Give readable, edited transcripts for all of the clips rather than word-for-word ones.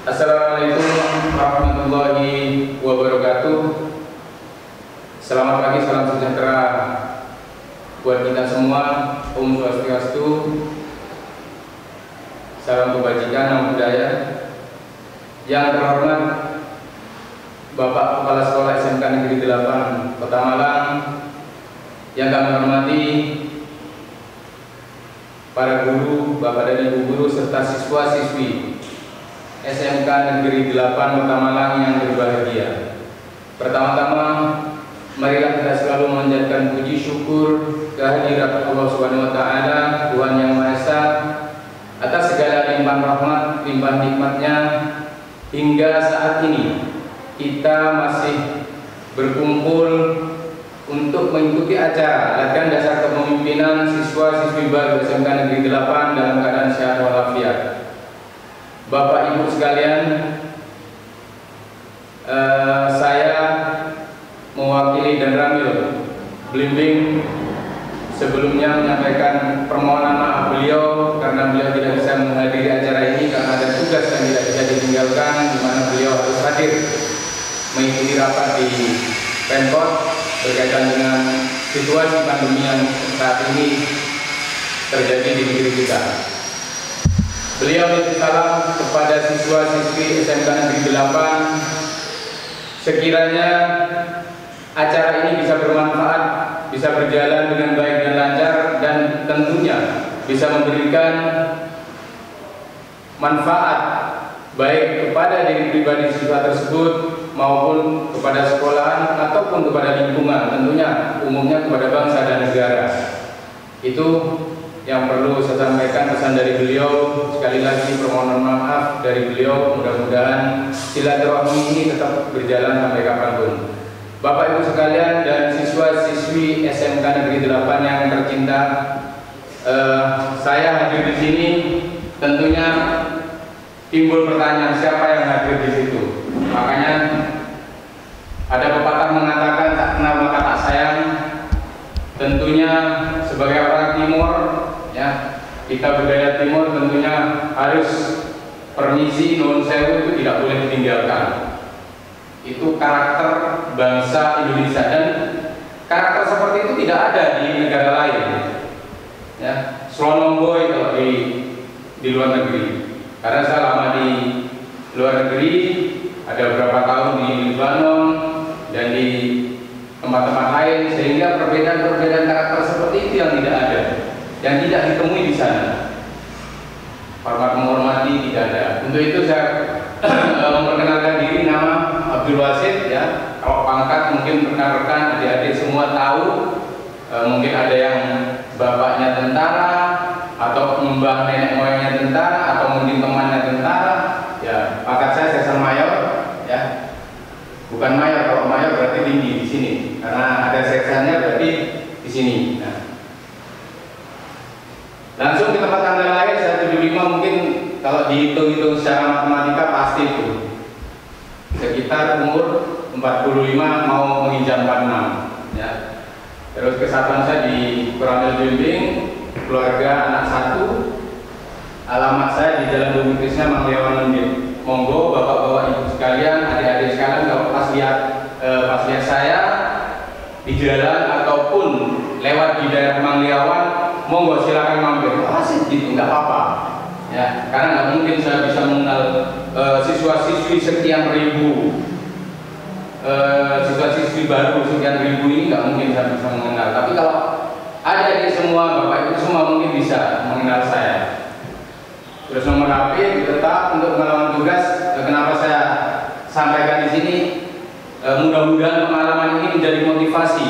Assalamualaikum warahmatullahi wabarakatuh. Selamat pagi, salam sejahtera buat kita semua. Om Swastiastu. Salam kebajikan, nama budaya. Yang terhormat Bapak Kepala Sekolah SMK Negeri 8 Kota Malang, yang kami hormati para guru, Bapak dan Ibu guru serta siswa-siswi SMK Negeri 8 Kota Malang yang berbahagia. Pertama-tama, marilah kita selalu memanjatkan puji syukur kehadirat Allah Subhanahu wa taala, Tuhan Yang Maha Esa, atas segala limpahan rahmat, limpahan nikmatnya hingga saat ini kita masih berkumpul untuk mengikuti acara latihan dasar kepemimpinan siswa-siswi baru SMK Negeri 8 dalam keadaan sehat walafiat. Bapak Ibu sekalian, saya mewakili dan Ramil Blimbing sebelumnya menyampaikan permohonan maaf beliau karena beliau tidak bisa menghadiri acara ini karena ada tugas yang tidak bisa ditinggalkan, di mana beliau harus hadir mengikuti rapat di Pemkot berkaitan dengan situasi pandemi yang saat ini terjadi di negeri kita. Beliau menitip salam kepada siswa-siswi SMK Negeri 8. Sekiranya acara ini bisa bermanfaat, bisa berjalan dengan baik dan lancar, dan tentunya bisa memberikan manfaat baik kepada diri pribadi siswa tersebut maupun kepada sekolahan ataupun kepada lingkungan, tentunya umumnya kepada bangsa dan negara. Itu yang perlu saya sampaikan, pesan dari beliau. Sekali lagi permohonan maaf dari beliau, mudah-mudahan silaturahmi ini tetap berjalan sampai kapanpun. Bapak Ibu sekalian dan siswa-siswi SMK Negeri 8 yang tercinta, saya hadir di sini tentunya timbul pertanyaan siapa yang hadir di situ. Makanya ada pepatah mengatakan tak kenal maka tak sayang. Tentunya sebagai orang Timur, ya, kita budaya Timur tentunya harus permisi non sewu itu tidak boleh ditinggalkan. Itu karakter bangsa Indonesia, dan karakter seperti itu tidak ada di negara lain. Ya, Slonomboy kalau di luar negeri. Karena saya lama di luar negeri, ada beberapa tahun di Lebanon dan di tempat-tempat lain, sehingga perbedaan-perbedaan karakter seperti itu yang tidak ada, yang tidak ditemui di sana. Hormat menghormati tidak ada. Untuk itu saya memperkenalkan diri, nama Abdul Wasid, ya. Kalau pangkat mungkin rekan-rekan adik-adik semua tahu, mungkin ada yang bapaknya tentara atau mbah nenek moyangnya tentara atau mungkin temannya tentara. Ya, pangkat saya Sesar Mayor, ya. Bukan mayor, kalau mayor berarti tinggi di sini, karena ada seksanya berarti di sini. Nah, langsung ke tempat tanggal lahir saya 75, mungkin kalau dihitung-hitung secara matematika pasti itu sekitar umur 45 mau menginjak 46, ya. Terus kesatuan saya di Ramil Blimbing, keluarga anak satu. Alamat saya di Jalan Bumi Krisna, Mangliawan Lembit. Monggo bapak-bapak ibu sekalian, adik-adik sekalian, kalau pas lihat saya di jalan ataupun lewat di daerah Mangliawan, monggo silakan mampir. Asik gitu, nggak apa-apa. Ya, karena nggak mungkin saya bisa mengenal siswa-siswi sekian ribu, siswa-siswi baru sekian ribu ini nggak mungkin saya bisa mengenal. Tapi kalau adik-adik semua, bapak ibu semua mungkin bisa mengenal saya. Terus nomor HP tetap untuk pengalaman tugas. Kenapa saya sampaikan di sini? Mudah-mudahan pengalaman ini menjadi motivasi,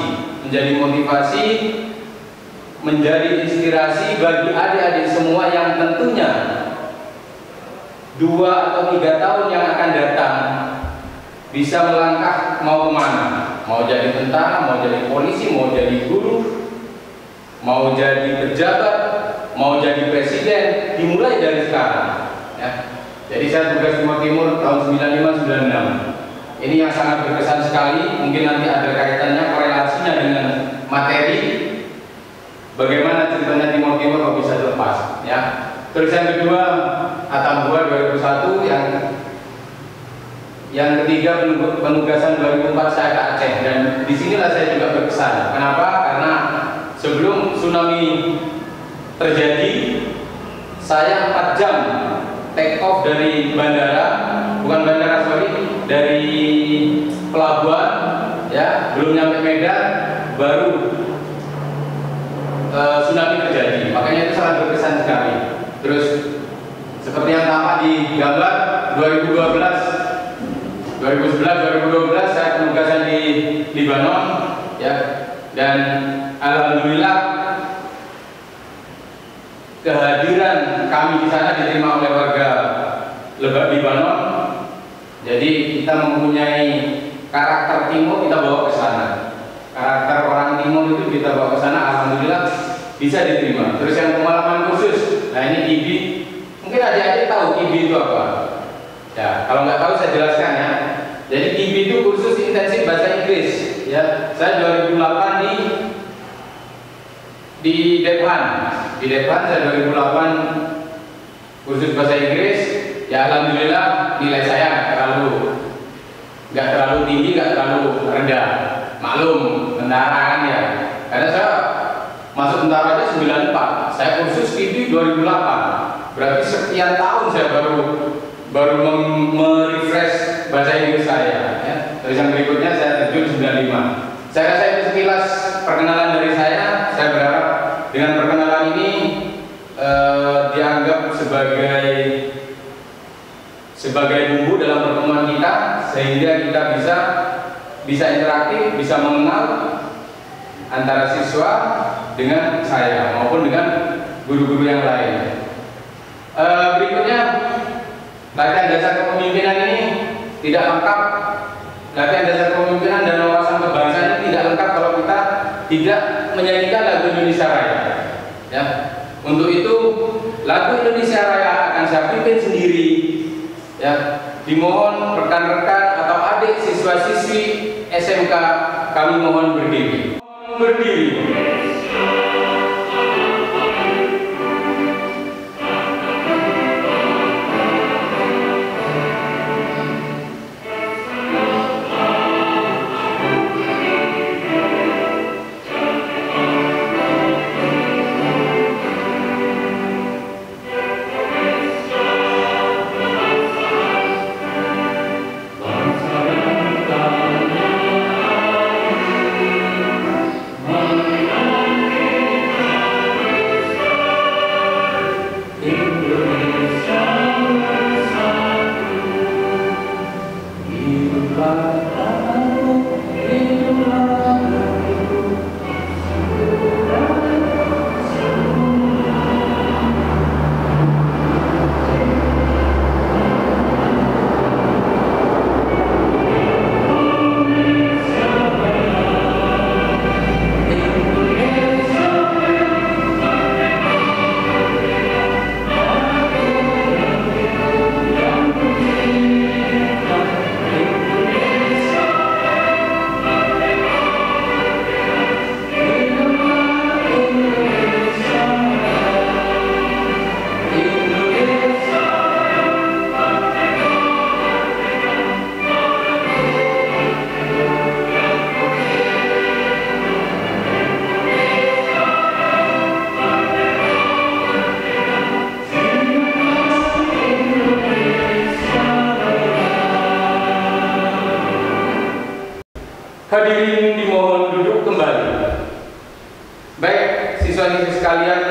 menjadi inspirasi bagi adik-adik semua yang tentunya 2 atau 3 tahun yang akan datang bisa melangkah mau kemana? Mau jadi tentara, mau jadi polisi, mau jadi guru, mau jadi pejabat, mau jadi presiden, dimulai dari sekarang, ya. Jadi saya tugas Timur tahun 95-96. Ini yang sangat berkesan sekali. Mungkin nanti ada kaitannya, korelasinya dengan materi. Bagaimana ceritanya Timur kok bisa lepas, ya. Terus yang kedua, Atambua 2001 yang ketiga penugasan 2004 saya ke Aceh, dan disinilah saya juga berkesan. Kenapa? Karena sebelum tsunami terjadi, saya 4 jam take off dari bandara, bukan bandara sorry, dari pelabuhan, ya, belum nyampe Medan, baru tsunami terjadi. Makanya itu sangat berkesan sekali. Terus seperti yang tampak di gambar 2011, 2012 saya penugasan di Libanon, ya, dan alhamdulillah kehadiran kami di sana diterima oleh warga Libanon. Jadi kita mempunyai karakter timur, kita bawa ke sana. Karakter orang timur itu kita bawa ke sana, alhamdulillah bisa diterima. Terus yang pengalaman khusus, nah ini IBI, mungkin adik-adik tahu IBI itu apa? Ya, kalau nggak tahu saya jelaskan ya. Jadi IBI itu kursus intensif bahasa Inggris. Ya, saya 2008 di Dephan. Di Dephan saya 2008 kursus bahasa Inggris. Ya alhamdulillah nilai saya nggak terlalu tinggi, nggak terlalu rendah. Maklum tentara kan ya. Karena saya masuk tentara aja 94. Saya kursus IBI 2008. Berarti sekian tahun saya baru merefresh bahasa Inggris saya. Ya. Terus yang berikutnya saya terjun 95. Saya rasa itu sekilas perkenalan dari saya. Saya berharap dengan perkenalan ini dianggap sebagai bumbu dalam pertemuan kita, sehingga kita bisa interaktif, bisa mengenal antara siswa dengan saya maupun dengan guru-guru yang lain. Berikutnya, latihan dasar kepemimpinan ini tidak lengkap. Latihan dasar kepemimpinan dan wawasan kebangsaan ini tidak lengkap kalau kita tidak menyanyikan lagu Indonesia Raya. Ya. Untuk itu, lagu Indonesia Raya akan saya pimpin sendiri. Ya, dimohon rekan-rekan atau adik siswa-siswi SMK kami mohon berdiri. Berdiri. Hadirin dimohon duduk kembali. Baik, siswa-siswi sekalian,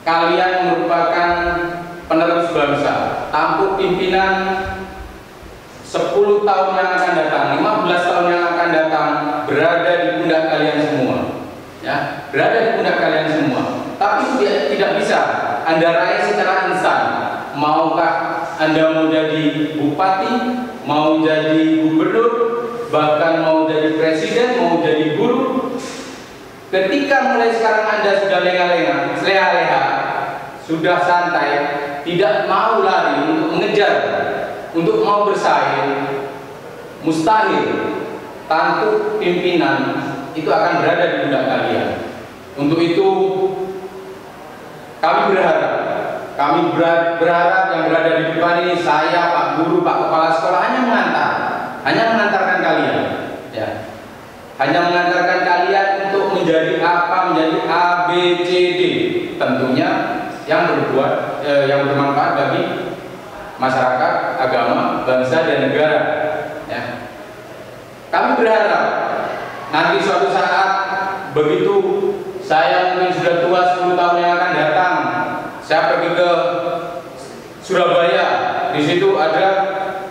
kalian merupakan penerus bangsa. Tampuk pimpinan 10 tahun yang akan datang, 15 tahun yang akan datang berada di pundak kalian semua. Ya, berada di pundak kalian semua. Tapi tidak bisa Anda raih secara instan. Maukah Anda mau jadi bupati, mau jadi gubernur, bahkan mau jadi presiden, mau jadi guru. Ketika mulai sekarang Anda sudah lengah-lengah, leha-leha, sudah santai, tidak mau lari untuk mengejar, untuk mau bersaing, mustahil tampuk pimpinan itu akan berada di pundak kalian. Untuk itu kami berharap kami berharap yang berada di depan ini, saya, Pak Guru, Pak Kepala Sekolah, hanya mengantarkan kalian, ya, hanya mengantarkan kalian untuk menjadi apa, menjadi A, B, C, D, tentunya yang bermanfaat bagi masyarakat, agama, bangsa dan negara. Ya. Kami berharap nanti suatu saat begitu saya mungkin sudah tua 10 tahun yang akan datang, saya pergi ke Surabaya, di situ ada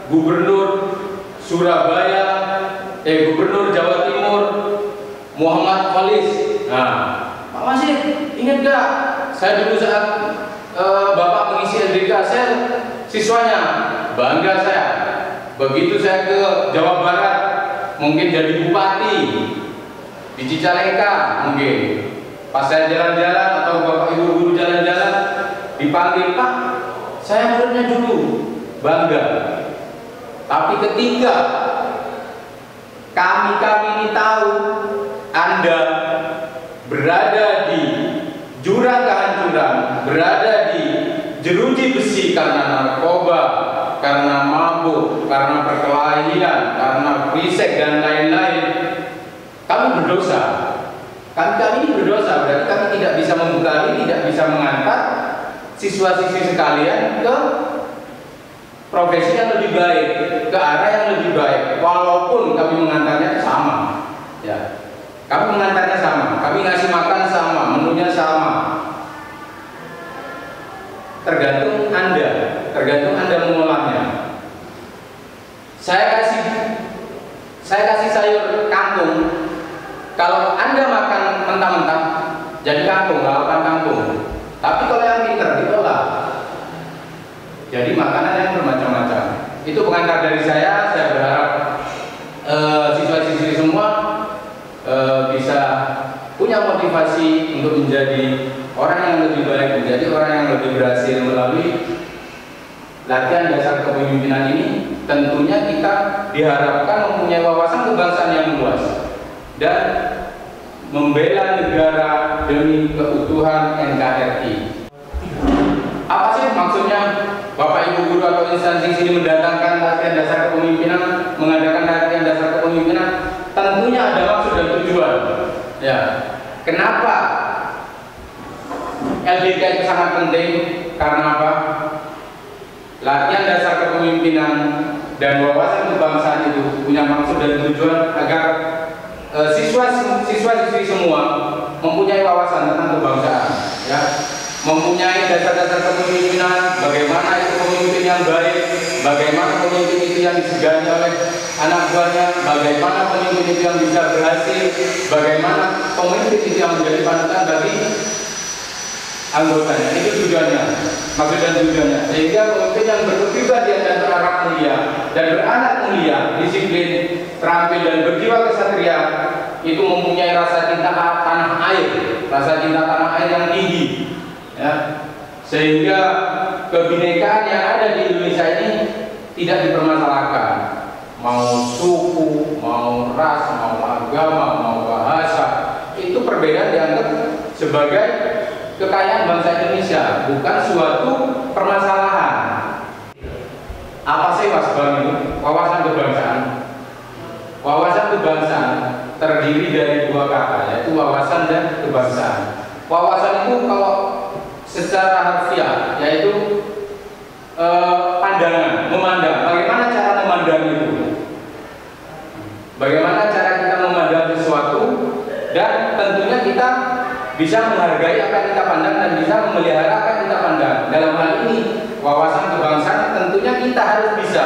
Gubernur Surabaya, Gubernur Jawa Timur Muhammad Khalis. Nah, Pak Masih ingat gak? Saya dulu saat Bapak mengisi LDK, saya siswanya, bangga saya. Begitu saya ke Jawa Barat, mungkin jadi bupati di Cicalengka, mungkin pas saya jalan-jalan atau Bapak Ibu guru jalan-jalan dipanggil, Pak, saya muridnya dulu, bangga. Tapi ketika kami ini tahu Anda berada di jurang kehancuran, berada di jeruji besi karena narkoba, karena mabuk, karena perkelahian, karena berisik dan lain-lain, kami berdosa. Kami ini berdosa, berarti kami tidak bisa membekali, tidak bisa mengantar siswa-siswi sekalian ke profesi yang lebih baik, ke arah yang lebih baik, walaupun kami mengantarnya sama. Ya, kami mengantarnya sama, kami ngasih makan sama, menunya sama. Tergantung Anda mengolahnya. Saya kasih sayur kangkung. Kalau Anda makan mentah-mentah, jadi kangkung, lalapan kangkung. Tapi kalau yang pinter diolah, jadi makanan yang bermacam-macam. Itu pengantar dari saya berharap siswa-siswi semua bisa punya motivasi untuk menjadi orang yang lebih baik, menjadi orang yang lebih berhasil melalui latihan dasar kepemimpinan ini. Tentunya kita diharapkan mempunyai wawasan kebangsaan yang luas dan membela negara demi keutuhan NKRI. Apa sih maksudnya Bapak Ibu guru atau instansi sini mendatangkan latihan dasar kepemimpinan, mengadakan latihan dasar kepemimpinan? Tentunya ada maksud dan tujuan. Ya, kenapa LDK itu sangat penting? Karena apa? Latihan dasar kepemimpinan dan wawasan kebangsaan itu punya maksud dan tujuan agar siswa-siswi semua mempunyai wawasan tentang kebangsaan, ya, mempunyai dasar-dasar kepemimpinan, bagaimana itu pemimpin yang baik, bagaimana pemimpin itu yang disegani oleh anak buahnya, bagaimana pemimpin itu yang bisa berhasil, bagaimana pemimpin itu yang menjadi panutan bagi anggotanya. Itu tujuannya, maksud dan tujuannya, sehingga pemimpin yang berkepribadian dan berakhlak mulia dan beranak mulia, disiplin, terampil dan berjiwa kesatria, itu mempunyai rasa cinta tanah air, rasa cinta tanah air yang tinggi, ya, sehingga kebinekaan yang ada di Indonesia ini tidak dipermasalahkan, mau suku, mau ras, mau agama, mau bahasa, itu perbedaan dianggap sebagai kekayaan bangsa Indonesia, bukan suatu permasalahan. Apa sih wasbang itu? Wawasan kebangsaan. Wawasan kebangsaan terdiri dari dua kata, yaitu wawasan dan kebangsaan. Wawasan itu kalau secara harfiah yaitu pandangan, memandang. Bagaimana cara memandang itu? Bagaimana cara kita memandang sesuatu, dan tentunya kita bisa menghargai apa yang kita pandang dan bisa memelihara apa yang kita pandang. Dalam hal ini wawasan kebangsaan tentunya kita harus bisa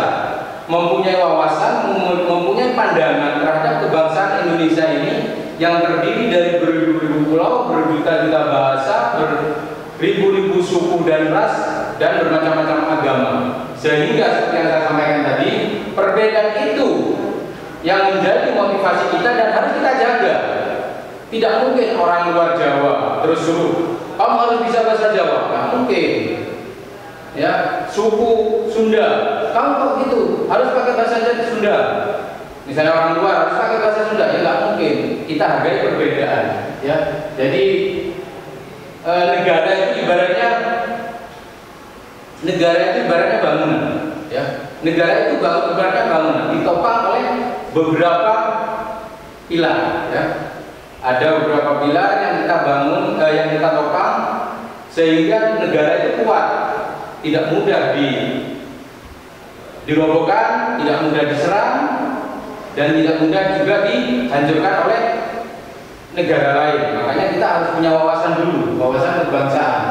mempunyai wawasan, mempunyai pandangan terhadap kebangsaan Indonesia ini yang terdiri dari beribu-ribu pulau, berjuta-juta bahasa, beribu-ribu suku dan ras, dan bermacam-macam agama. Sehingga seperti yang saya sampaikan tadi, perbedaan itu yang menjadi motivasi kita dan harus kita jaga. Tidak mungkin orang luar Jawa terus suruh kamu harus bisa bahasa Jawa, nggak mungkin. Ya, suku Sunda, kamu kok gitu harus pakai bahasa Sunda. Misalnya orang luar harus pakai bahasa Sunda, ya nggak mungkin. Kita hargai perbedaan. Ya, jadi negara itu ibaratnya negara itu ibaratnya bangunan, ya. Negara itu ibaratnya bangunan ditopang oleh beberapa pilar, ya. Ada beberapa pilar yang kita bangun, yang kita topang, sehingga negara itu kuat, tidak mudah dirobohkan, tidak mudah diserang, dan tidak mudah juga dihancurkan oleh negara lain. Makanya kita harus punya wawasan dulu, wawasan kebangsaan.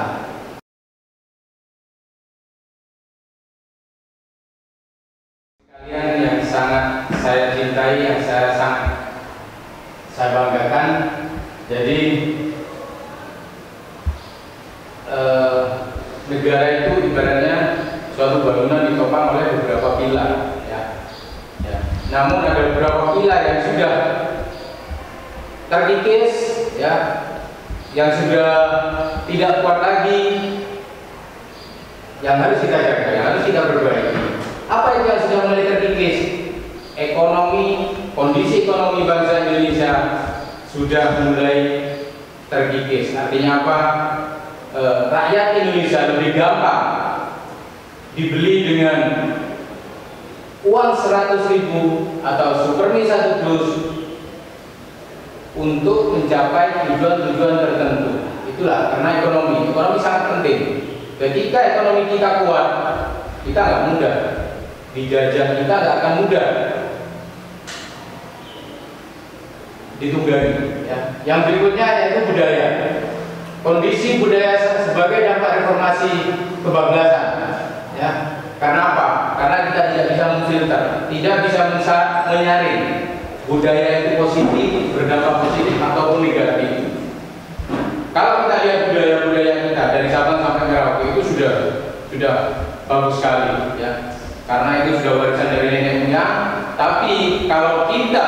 Kalian yang sangat saya cintai, yang saya banggakan. Jadi negara itu ibaratnya suatu bangunan ditopang oleh beberapa pilar, ya. Namun ada beberapa pilar yang sudah terkikis, ya, yang sudah tidak kuat lagi, yang harus kita jaga, yang harus kita perbaiki. Apa itu yang sudah mulai terkikis? Ekonomi, kondisi ekonomi bangsa Indonesia sudah mulai terkikis. Artinya apa? Rakyat Indonesia lebih gampang dibeli dengan uang 100.000 atau supermi 1 dus untuk mencapai tujuan-tujuan tertentu. Itulah karena ekonomi sangat penting. Ketika ekonomi kita kuat, kita nggak mudah dijajah, kita nggak akan mudah ditunggangi, ya. Yang berikutnya yaitu budaya. Kondisi budaya sebagai dampak reformasi kebablasan, ya. Karena apa? Karena kita tidak bisa memfilter, tidak bisa menyaring budaya itu positif, berdampak positif ataupun negatif. Kalau kita lihat budaya-budaya kita dari Sabang sampai Merauke itu sudah bagus sekali, ya. Karena itu sudah warisan dari nenek moyang. Tapi kalau kita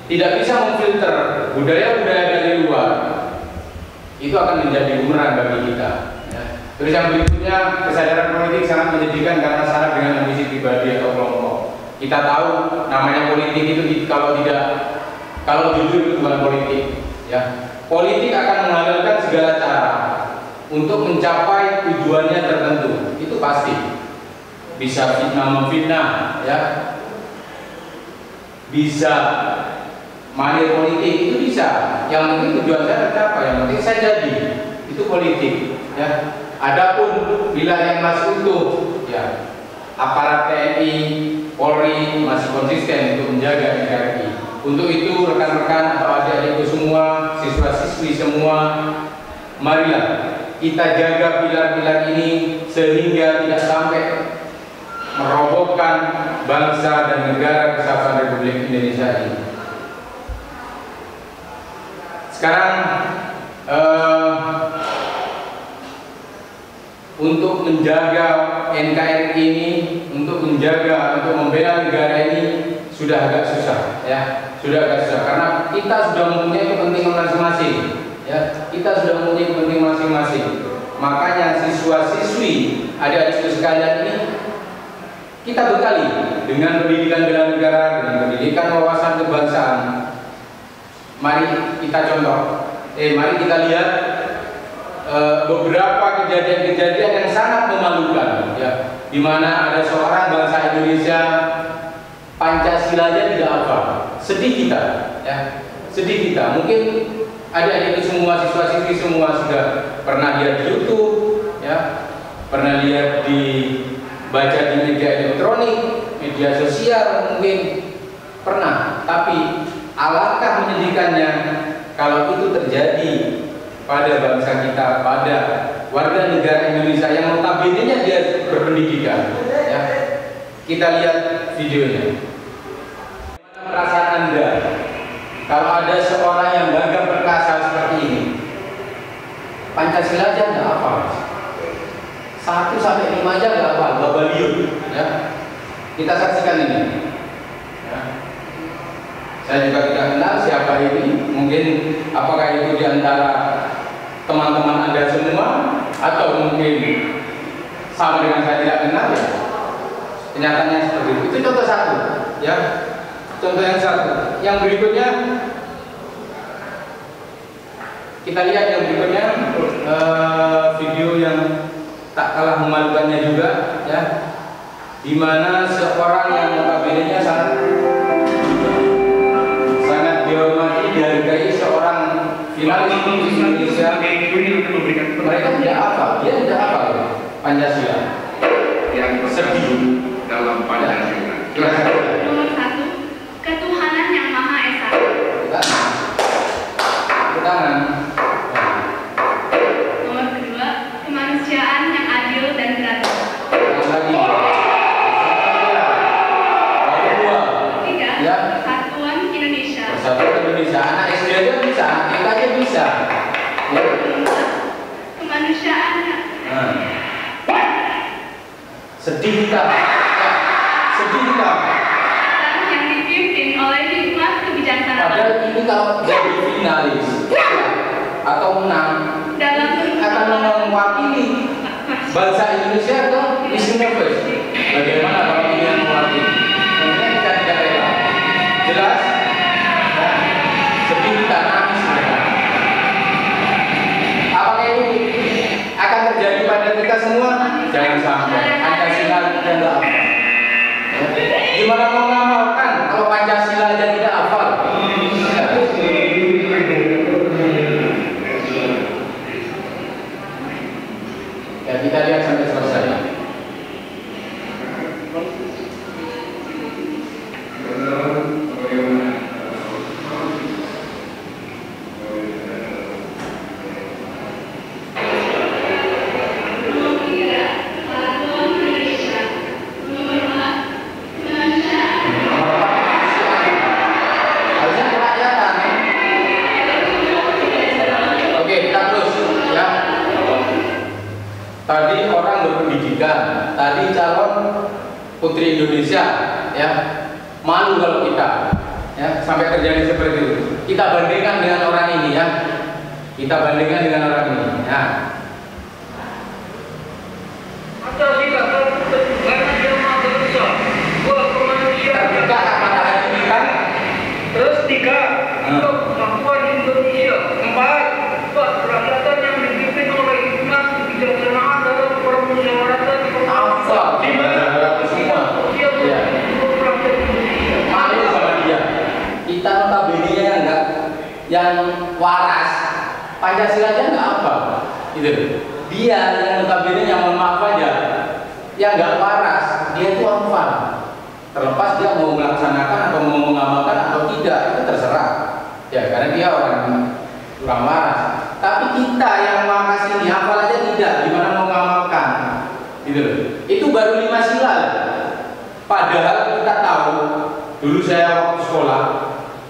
tidak bisa memfilter budaya-budaya dari luar, itu akan menjadi bumerang bagi kita, ya. Terus yang berikutnya, kesadaran politik sangat menyedihkan karena syarat dengan ambisi pribadi atau kelompok. Kita tahu namanya politik itu kalau jujur itu bukan politik, ya. Politik akan menghalalkan segala cara untuk mencapai tujuannya tertentu, itu pasti. Bisa memfitnah, ya. Bisa money politik, itu bisa. Yang penting tujuan saya tercapai, yang penting saya jadi, itu politik, ya. Adapun bila yang masih utuh, ya, aparat TNI, Polri masih konsisten untuk menjaga NKRI. Untuk itu rekan-rekan atau adik-adikku semua, siswa-siswi semua, marilah kita jaga pilar-pilar ini sehingga tidak sampai merobohkan bangsa dan negara kesatuan Republik Indonesia ini. Sekarang untuk menjaga NKRI ini, untuk membela negara ini sudah agak susah, ya. Sudah agak susah karena kita sudah mempunyai kepentingan masing-masing, ya. Kita sudah mempunyai kepentingan masing-masing. Makanya siswa-siswi, adik-adikku sekalian ini kita bekali dengan pendidikan bela negara, dengan pendidikan wawasan kebangsaan. Mari kita mari kita lihat beberapa kejadian-kejadian yang sangat memalukan, ya, di mana ada seorang bangsa Indonesia Pancasilanya tidak hafal. Sedih kita, ya, sedih kita. Mungkin adik-adik semua, siswa-siswi semua sudah pernah lihat di YouTube, ya, pernah lihat baca di media elektronik, media sosial, mungkin pernah. Tapi alangkah menyedihkannya kalau itu terjadi pada bangsa kita, pada warga negara Indonesia yang notabene dia berpendidikan, ya. Kita lihat videonya. Bagaimana perasaan Anda kalau ada seorang yang gagah perkasa seperti ini? Pancasila aja nggak hafal, 1 sampai 5 aja nggak hafal, babaliun, ya. Kita saksikan ini, ya. Saya juga tidak kenal siapa ini. Mungkin apakah itu diantara teman-teman Anda semua, atau mungkin sama dengan saya tidak kenal, ya. Kenyataannya seperti itu. Itu contoh satu, ya. Contoh yang satu. Yang berikutnya kita lihat yang berikutnya video yang tak kalah memalukannya juga, ya, di mana seorang yang notabene-nya sangat dihormati, dihargai, seorang finalis Indonesia, mereka tidak hafal, dia tidak hafal Pancasila. Yang sedih dalam Pancasila. Nomor 1, ketuhanan yang Maha Esa. Tangan. Nomor 2, kemanusiaan yang adil dan beradab. Lagi. Tiga, ya. Persatuan Indonesia. Persatuan Indonesia. Anak SD aja bisa, kita aja bisa. Ya. Kemanusiaan. Sedih kita. Ya. Sedih kita. Yang dipimpin oleh hikmat kebijaksanaan. Padahal ini kalau jadi finalis atau menang, akan mewakili bangsa Indonesia ke Miss Universe. Bagaimana kalau ini yang mewakili? Tentunya kita tidak rela. Jelas? Ya. Sedih kita, nangis kita. Apakah ini akan terjadi pada kita semua? Jangan sampai. Pancasila kita tidak hafal. Ya. Gimana mau ngamalkan kalau Pancasila aja tidak hafal? Ya, kita lihat sampai selesai. Tadi orang berpendidikan, tadi calon putri Indonesia, ya, malu kalau kita, ya, sampai terjadi seperti itu. Kita bandingkan dengan orang ini, ya, kita bandingkan dengan orang ini, ya. Terbuka mata hati kita. Terus 3, kemampuan Indonesia. 4, kerakyatan yang dipimpin oleh hikmat kebijaksanaan dalam permusyawaratan. Apa? Semua. Ya. Malu sama dia. Kita notabene yang enggak, yang waras. Pancasila aja enggak apa. Gitu. Dia yang notabene yang mohon maaf aja, yang enggak waras, dia itu hafal. Terlepas dia mau melaksanakan atau mau mengamalkan atau tidak, itu terserah. Ya, karena dia orang kurang waras. Tapi kita yang makasih dihafal aja tidak, gimana mau mengamalkan? Gitu. Itu baru 5 sila. Padahal kita tahu, dulu saya waktu sekolah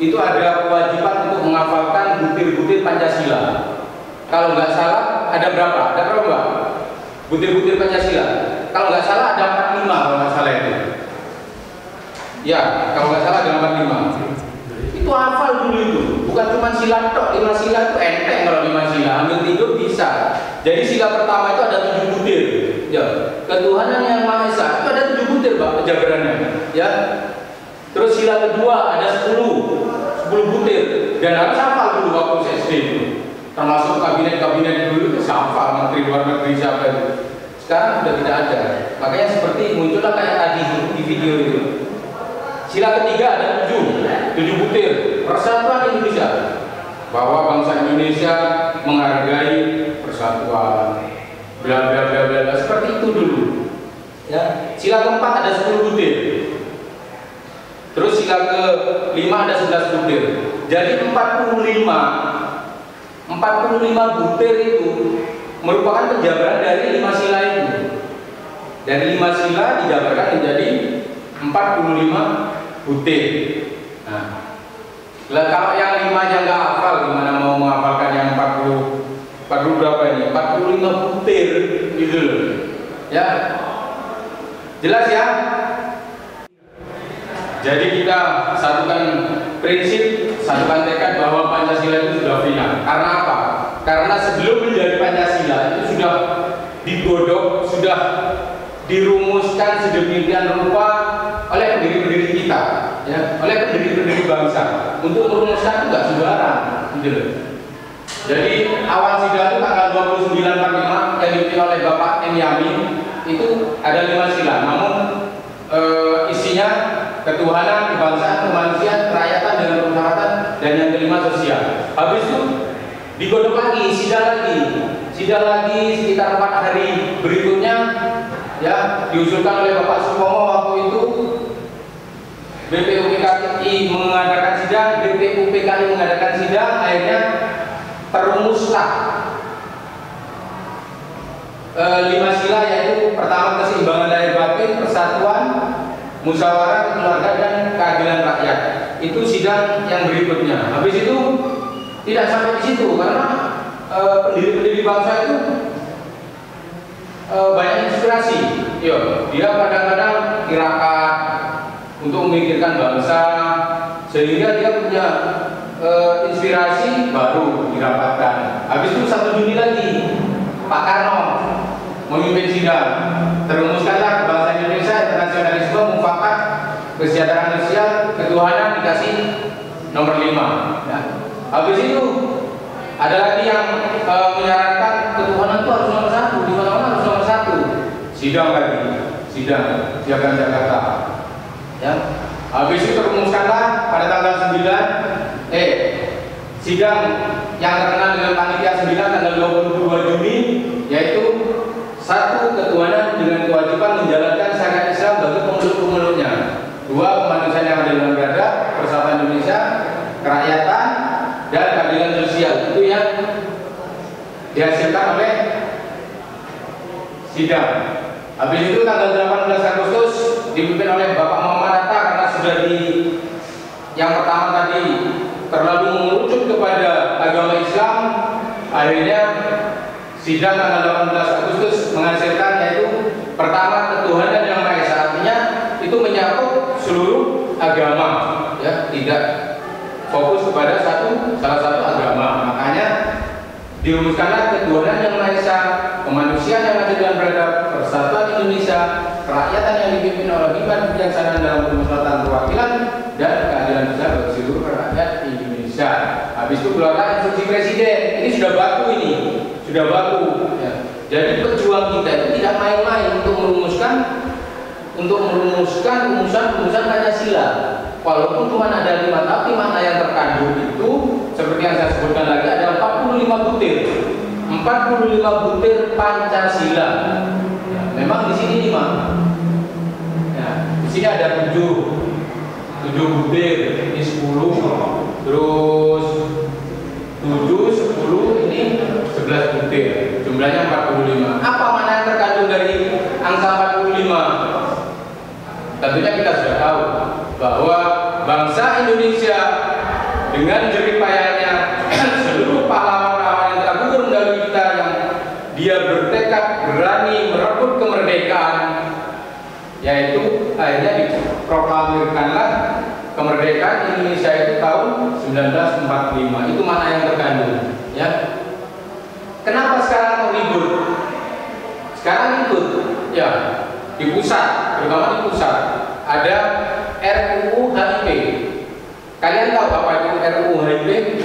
itu ada kewajiban untuk menghafalkan butir-butir Pancasila. Kalau nggak salah ada berapa? Ada berapa? Butir-butir Pancasila. Kalau nggak salah ada 45 kalau nggak salah itu. Ya, kalau nggak salah ada 45. Itu hafal dulu itu. Bukan cuma sila tok, 5 sila itu enteng kalau 5 sila. Ambil tidur bisa. Jadi sila pertama itu ada 7 butir. Ya, ketuhanan yang Maha Esa itu ada 7 butir, Pak, penjabarannya. Ya. Terus sila kedua ada 10 butir. Dan harus hafal dulu waktu SD itu. Termasuk kabinet-kabinet dulu itu hafal, menteri luar negeri siapa itu. Sekarang sudah tidak ada. Makanya seperti muncullah kayak tadi di video itu. Sila ketiga ada 7 butir. Persatuan Indonesia, bahwa bangsa Indonesia menghargai persatuan, bla bla bla bla, seperti itu dulu. Ya. Sila keempat ada 10 butir. Terus sila ke-5 ada 11 butir. Jadi 45 butir itu merupakan penjabaran dari 5 sila itu. Dari 5 sila dijabarkan menjadi 45 butir. Nah, kalau yang 5 aja nggak hafal, gimana mau menghafalkan yang 40 berapa ini? 45 butir gitu loh. Ya. Jelas ya? Jadi kita satukan prinsip, satukan tekad bahwa Pancasila itu sudah final. Karena apa? Karena sebelum menjadi Pancasila itu sudah digodok, sudah dirumuskan sedemikian rupa oleh pendiri-pendiri kita, ya, oleh pendiri-pendiri bangsa. Untuk merumuskan itu nggak sembarang, gitu loh. Jadi awal sidang itu tanggal 29/45 yang dipimpin oleh Bapak M. Yamin itu ada 5 sila, namun isinya ketuhanan, kebangsaan, kemanusiaan, kerakyatan dengan persyaratan, dan yang kelima sosial. Habis itu digodok lagi, sidang lagi sekitar 4 hari berikutnya, ya, diusulkan oleh Bapak Supomo waktu itu. BPUPKI mengadakan sidang, BPUPKI mengadakan sidang, akhirnya terumuslah 5 sila, yaitu pertama keseimbangan lahir batin, persatuan, musyawarah, keluarga, dan keadilan rakyat. Itu sidang yang berikutnya. Habis itu tidak sampai di situ, karena pendiri-pendiri bangsa itu banyak inspirasi. Dia kadang-kadang tirakat untuk memikirkan bangsa, sehingga dia punya inspirasi baru dirapatkan. Habis itu 1 Juni lagi Pak Karno memimpin sidang, terumuskanlah bangsa Indonesia, internasionalisme, mufakat, kesejahteraan sosial, ketuhanan dikasih nomor 5. Ya. Habis itu ada lagi yang menyarankan ketuhanan itu harus nomor 1, di mana-mana harus nomor 1. Sidang lagi, sidang Piagam Jakarta. Ya. Habis itu terumuskanlah pada tanggal 9 sidang yang terkenal dengan panitia 9 tanggal 22 Juni, yaitu 1. Ketuhanan dengan kewajiban menjalankan syariat Islam bagi pemeluk-pemeluknya. 2. Kemanusiaan yang adil dan beradab, persatuan Indonesia, kerakyatan, dan keadilan sosial. Itu yang dihasilkan oleh sidang. Habis itu tanggal 18 Agustus dipimpin oleh Bapak Muhammad Hatta, karena sudah yang pertama tadi terlalu mengerucut kepada agama Islam. Akhirnya sidang tanggal 18 Agustus menghasilkan, yaitu pertama ketuhanan yang Maha Esa, artinya itu menyakup seluruh agama, ya, tidak fokus kepada salah satu agama. Makanya dirumuskanlah ketuhanan yang Maha Esa, kemanusiaan yang adil dan beradab, persatuan Indonesia, kerakyatan yang dipimpin oleh hikmat kebijaksanaan dalam permusyawaratan perwakilan, dan keadilan sosial bagi seluruh rakyat Indonesia. Habis itu keluarlah instruksi presiden. Ini sudah baku, ya. Jadi pejuang kita itu tidak main-main untuk merumuskan rumusan Pancasila. Walaupun cuma ada 5, tapi makna yang terkandung itu seperti yang saya sebutkan lagi ada 45 butir. 45 butir Pancasila. Ya, memang di sini 5. Ya, di sini ada 7 butir, ini 10, terus 7, 10, ini 11 butir. Jumlahnya 45. Apa makna yang terkandung dari angka 45? Tentunya kita sudah tahu bahwa bangsa Indonesia dengan jerih payahnya seluruh pahlawan-pahlawan yang telah gugur mendahului kita, yang dia bertekad berani merebut kemerdekaan, yaitu akhirnya diproklamirkanlah kemerdekaan Indonesia itu tahun 1945. Itu makna yang terkandung, ya. Kenapa sekarang ribut? Sekarang ribut, ya, di pusat, terutama di pusat ada RUU HIP. Kalian tahu apa itu RUU HIP?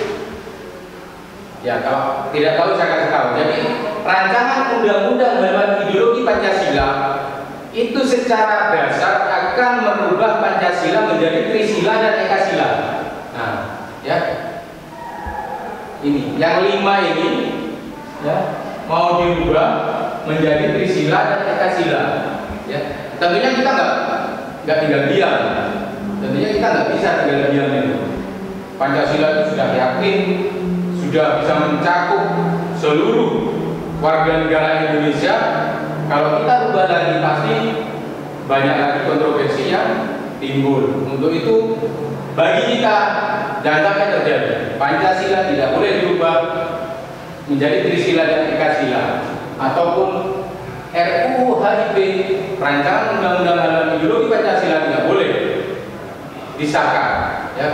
Ya, kalau tidak tahu saya kasih tahu. Jadi rancangan undang-undang haluan ideologi Pancasila itu secara dasar akan merubah Pancasila menjadi Trisila dan Ekasila. Nah, ya, ini yang 5 ini, ya, mau dirubah menjadi Trisila dan Ekasila. Ya, tentunya kita nggak tinggal diam. Tentunya kita nggak bisa tinggal diam itu. Pancasila itu sudah yakin, sudah bisa mencakup seluruh warga negara Indonesia. Kalau kita rubah lagi pasti banyak lagi kontroversi yang timbul. Untuk itu bagi kita jangan sampai terjadi. Pancasila tidak boleh dirubah menjadi Trisila dan Ekasila, ataupun RUU HIP, rancangan undang-undang haluan ideologi Pancasila, tidak boleh disahkan. Ya.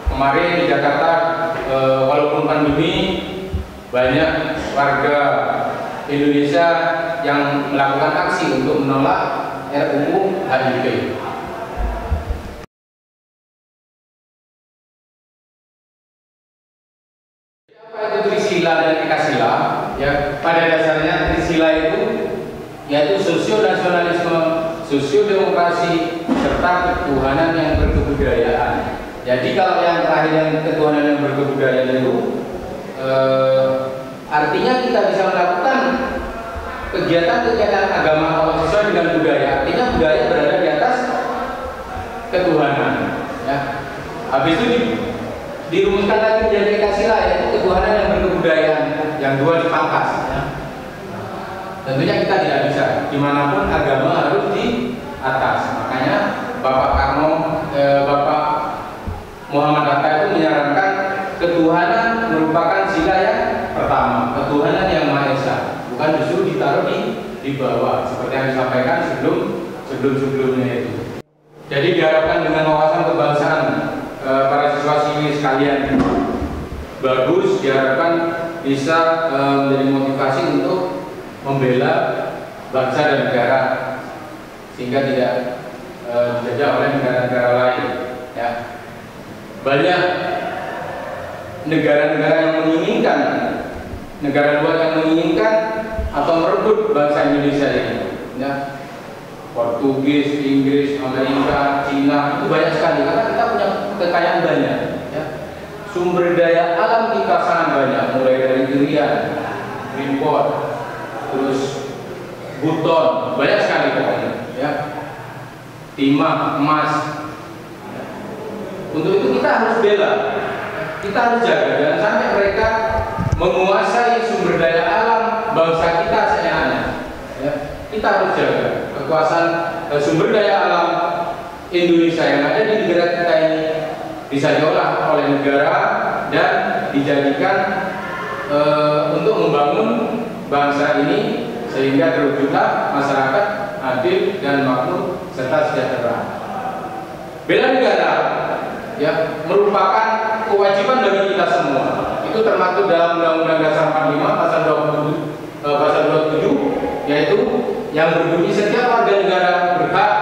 Kemarin di Jakarta, walaupun pandemi, banyak warga Indonesia yang melakukan aksi untuk menolak RUU HIP. Apa itu Trisila? Trisila dan Ekasila, ya pada dasarnya Trisila itu yaitu sosio-nasionalisme, sosio-demokrasi, serta ketuhanan yang berkebudayaan. Jadi kalau yang terakhir yang ketuhanan yang berkebudayaan itu artinya kita bisa melakukan kegiatan-kegiatan agama kalau sesuai dengan budaya. Artinya budaya berada di atas ketuhanan. Ya. Habis itu dirumuskan lagi menjadi Ekasila, yaitu ketuhanan yang berkebudayaan, yang dua dipangkas. Ya. Tentunya kita tidak bisa, dimanapun agama harus di atas. Makanya Bapak Muhammad Hatta itu menyarankan ketuhanan merupakan sila yang pertama, ketuhanan yang Maha Esa, bukan justru ditaruh di bawah seperti yang disampaikan sebelumnya itu. Jadi diharapkan dengan wawasan kebangsaan para siswa siswi sekalian bagus, diharapkan bisa menjadi motivasi untuk membela bangsa dan negara sehingga tidak dijajah oleh negara-negara lain. Ya. Banyak negara-negara yang menginginkan, negara luar yang menginginkan atau merebut bangsa Indonesia ini. Ya. Portugis, Inggris, Amerika, Cina, itu banyak sekali karena kita punya kekayaan banyak. Ya. Sumber daya alam kita sangat banyak, mulai dari durian, import, terus buton, banyak sekali pokoknya. Ya. Timah, emas. Ya. Untuk itu kita harus bela, kita harus jaga, jangan sampai mereka menguasai sumber daya alam bangsa kita seenaknya. Ya. Kita harus jaga kekuasaan sumber daya alam Indonesia yang ada di negara kita ini bisa diolah oleh negara dan dijadikan untuk membangun bangsa ini sehingga terwujudlah masyarakat adil dan makmur serta sejahtera. Bela negara ya merupakan kewajiban bagi kita semua. Itu termaktub dalam Undang-Undang Dasar 45 pasal 27 yaitu yang berbunyi setiap warga negara berhak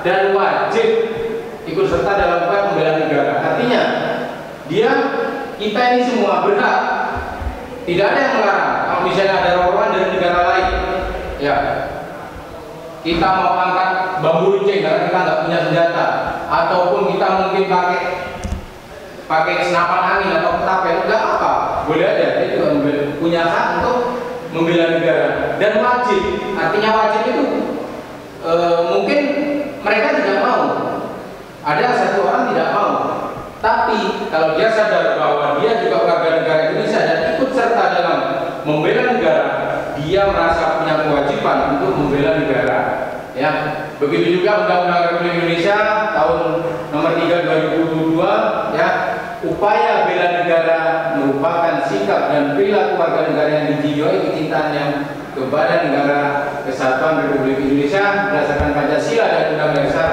dan wajib ikut serta dalam upaya membela negara. Artinya kita ini semua berhak, tidak ada yang melarang. Kalau misalnya ada rombongan dari negara lain, ya kita mau angkat bambu runcing karena kita nggak punya senjata, ataupun kita mungkin pakai senapan angin atau ketapel, nggak apa, boleh aja. Itu punya hak untuk membela negara dan wajib. Artinya wajib itu mungkin mereka tidak mau, ada satu orang tidak mau, tapi kalau dia sadar bahwa dia juga warga negara Indonesia dan ikut serta dalam membela negara, dia merasa punya kewajiban untuk membela negara. Ya, begitu juga Undang-Undang Republik Indonesia tahun nomor 3 2022 ya, upaya bela negara merupakan sikap dan perilaku warga negara yang dijiwai kecintaannya kepada negara kesatuan Republik Indonesia berdasarkan Pancasila dan Undang-Undang Dasar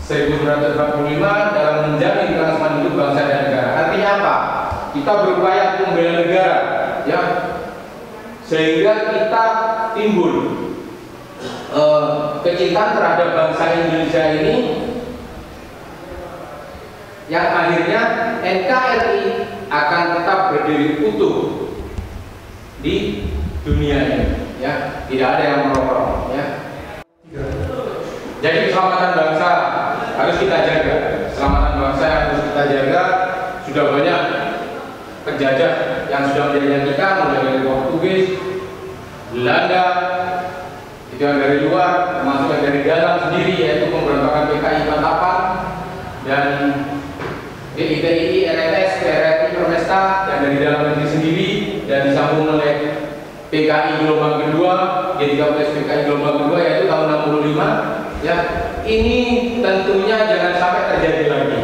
1945 dalam menjamin kelangsungan hidup bangsa dan negara. Artinya apa? Kita berupaya untuk membela negara, ya, sehingga kita timbul kecintaan terhadap bangsa Indonesia ini, yang akhirnya NKRI akan tetap berdiri utuh di dunia ini, ya, tidak ada yang merokok, ya. Jadi keselamatan bangsa harus kita jaga, keselamatan bangsa yang harus kita jaga. Sudah banyak penjajah yang sudah menjajah kita, mulai dari Portugis, Belanda, itu yang dari luar, termasuk yang dari dalam sendiri, yaitu pemberontakan PKI Bantapan dan DITI, RNS, PRRI, Permesta, dan dari dalam negeri sendiri, dan disambung oleh PKI gelombang kedua, G13 PKI gelombang kedua, yaitu tahun 65. Ya, ini tentunya jangan sampai terjadi lagi.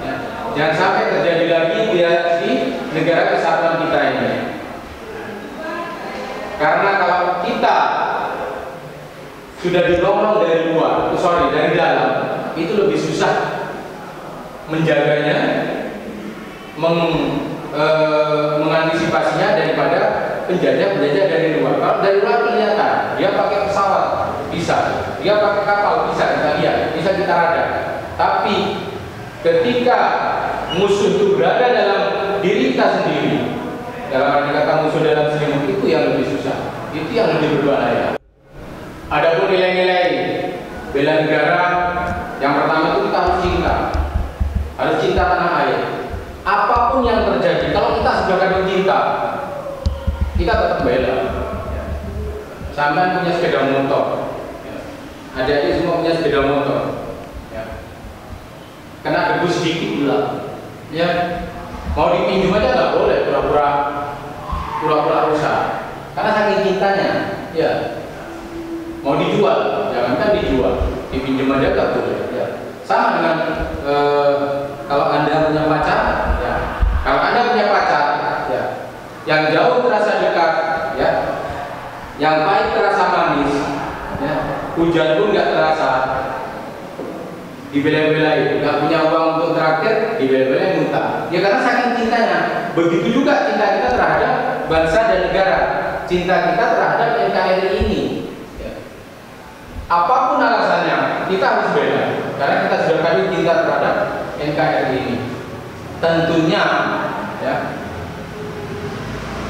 Ya, jangan sampai terjadi lagi di negara kesatuan kita ini. Karena kalau kita sudah dirongrong dari luar, dari dalam, itu lebih susah menjaganya, mengantisipasinya daripada penjajah dari luar. Kalau dari luar kelihatan, dia pakai pesawat bisa, dia pakai kapal bisa kita lihat, bisa kita radar. Tapi ketika musuh itu berada dalam diri kita sendiri, dalam arti kata musuh dalam selimut itu yang lebih susah, itu yang lebih berbahaya. Adapun nilai-nilai bela negara, yang pertama itu kita harus cinta tanah air. Apapun yang terjadi, kalau kita sudah kadung cinta, kita tetap bela. Sampai punya sepeda motor, adik-adik semua punya sepeda motor, kena debu sedikit pula, ya mau dipinjam aja nggak boleh, pura-pura rusak, karena saking cintanya, ya mau dijual, jangankan dijual, dipinjam aja nggak boleh. Ya. Sama dengan kalau Anda punya pacar, ya kalau Anda punya pacar, ya yang jauh terasa dekat, ya yang pahit terasa manis, ya hujan pun nggak terasa, dibela-belain, nggak punya uang untuk traktir, dibela-belain muntah. Ya karena saking cintanya. Begitu juga cinta kita terhadap bangsa dan negara, cinta kita terhadap NKRI ini. Ya. Apapun alasannya, kita harus bela, karena kita sudah kali cinta terhadap NKRI ini. Tentunya, ya